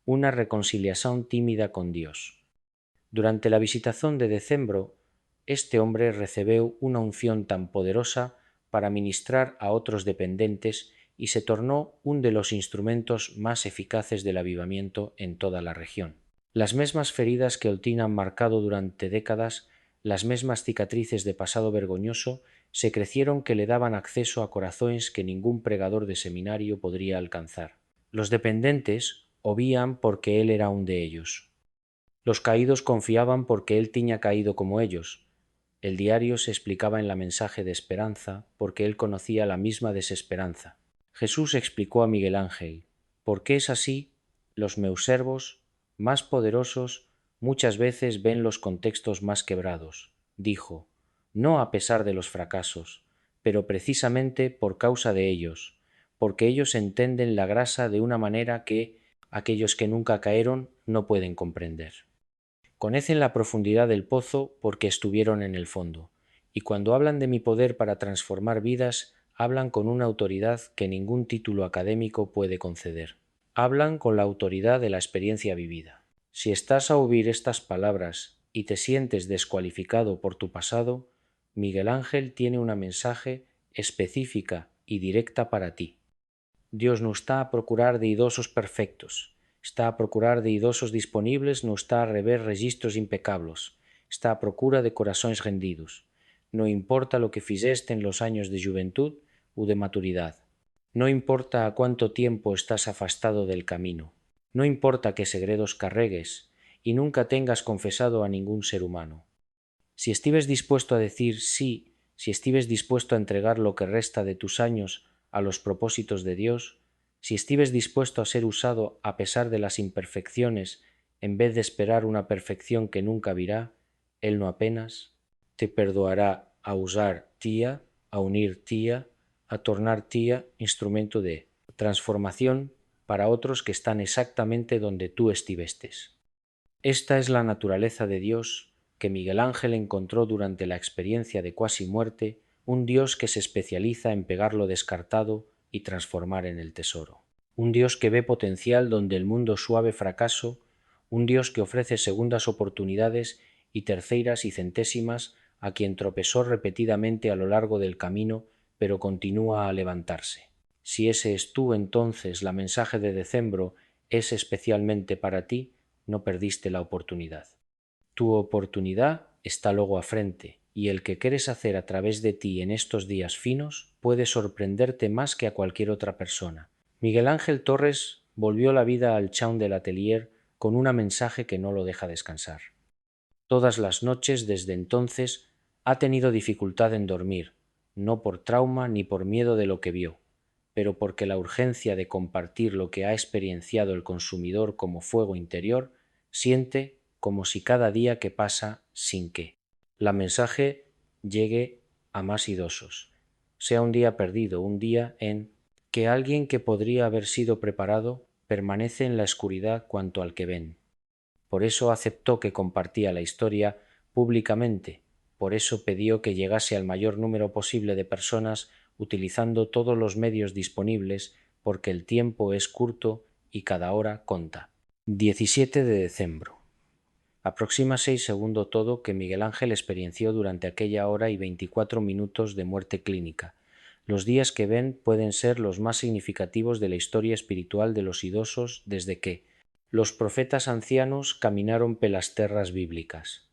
una reconciliación tímida con Dios. Durante la visitación de decembro, este hombre recebeu una unción tan poderosa para ministrar a otros dependentes y se tornó un de los instrumentos más eficaces del avivamiento en toda la región. Las mesmas feridas que el tinan marcado durante décadas, las mesmas cicatrices de pasado vergonzoso, se crecieron que le daban acceso a corazones que ningún pregador de seminario podría alcanzar. Los dependentes oían porque él era un de ellos. Los caídos confiaban porque él tiña caído como ellos. El diario se explicaba en la mensaje de esperanza porque él conocía la misma desesperanza. Jesús explicó a Miguel Ángel: «Porque es así, los meus servos más poderosos muchas veces ven los contextos más quebrados». Dijo: «No a pesar de los fracasos, pero precisamente por causa de ellos, porque ellos entienden la grasa de una manera que aquellos que nunca cayeron no pueden comprender. Conocen la profundidad del pozo porque estuvieron en el fondo, y cuando hablan de mi poder para transformar vidas, hablan con una autoridad que ningún título académico puede conceder. Hablan con la autoridad de la experiencia vivida. Si estás a oír estas palabras y te sientes descualificado por tu pasado, Miguel Ángel tiene una mensaje específica y directa para ti. Dios no está a procurar de idosos perfectos, está a procurar de idosos disponibles, no está a rever registros impecables, está a procura de corazones rendidos. No importa lo que fizeste en los años de juventud u de maturidad. No importa a cuánto tiempo estás afastado del camino. No importa qué segredos carregues y nunca tengas confesado a ningún ser humano. Si estives dispuesto a decir sí, si estives dispuesto a entregar lo que resta de tus años a los propósitos de Dios, si estives dispuesto a ser usado a pesar de las imperfecciones en vez de esperar una perfección que nunca virá, Él no apenas te perdoará a usar tía, a unir tía, a tornar tía instrumento de transformación para otros que están exactamente donde tú estivestes. Esta es la naturaleza de Dios que Miguel Ángel encontró durante la experiencia de cuasi muerte, un Dios que se especializa en pegar lo descartado y transformar en el tesoro. Un Dios que ve potencial donde el mundo suave fracaso, un Dios que ofrece segundas oportunidades y terceras y centésimas a quien tropezó repetidamente a lo largo del camino, pero continúa a levantarse. Si ese es tú, entonces la mensaje de decembro es especialmente para ti, no perdiste la oportunidad. Tu oportunidad está luego a frente, y el que quieres hacer a través de ti en estos días finos puede sorprenderte más que a cualquier otra persona. Miguel Ángel Torres volvió la vida al chaun del atelier con un mensaje que no lo deja descansar. Todas las noches desde entonces ha tenido dificultad en dormir, no por trauma ni por miedo de lo que vio. pero porque la urgencia de compartir lo que ha experienciado el consumidor como fuego interior, siente como si cada día que pasa sin que la mensaje llegue a más idosos, sea un día perdido, un día en que alguien que podría haber sido preparado permanece en la oscuridad cuanto al que ven. Por eso aceptó que compartía la historia públicamente, por eso pidió que llegase al mayor número posible de personas utilizando todos los medios disponibles, porque el tiempo es curto y cada hora conta. 17 de diciembre. Aproxímase y segundo todo que Miguel Ángel experienciou durante aquella hora y 24 minutos de muerte clínica. Los días que ven pueden ser los más significativos de la historia espiritual de los idosos desde que los profetas ancianos caminaron pelas terras bíblicas.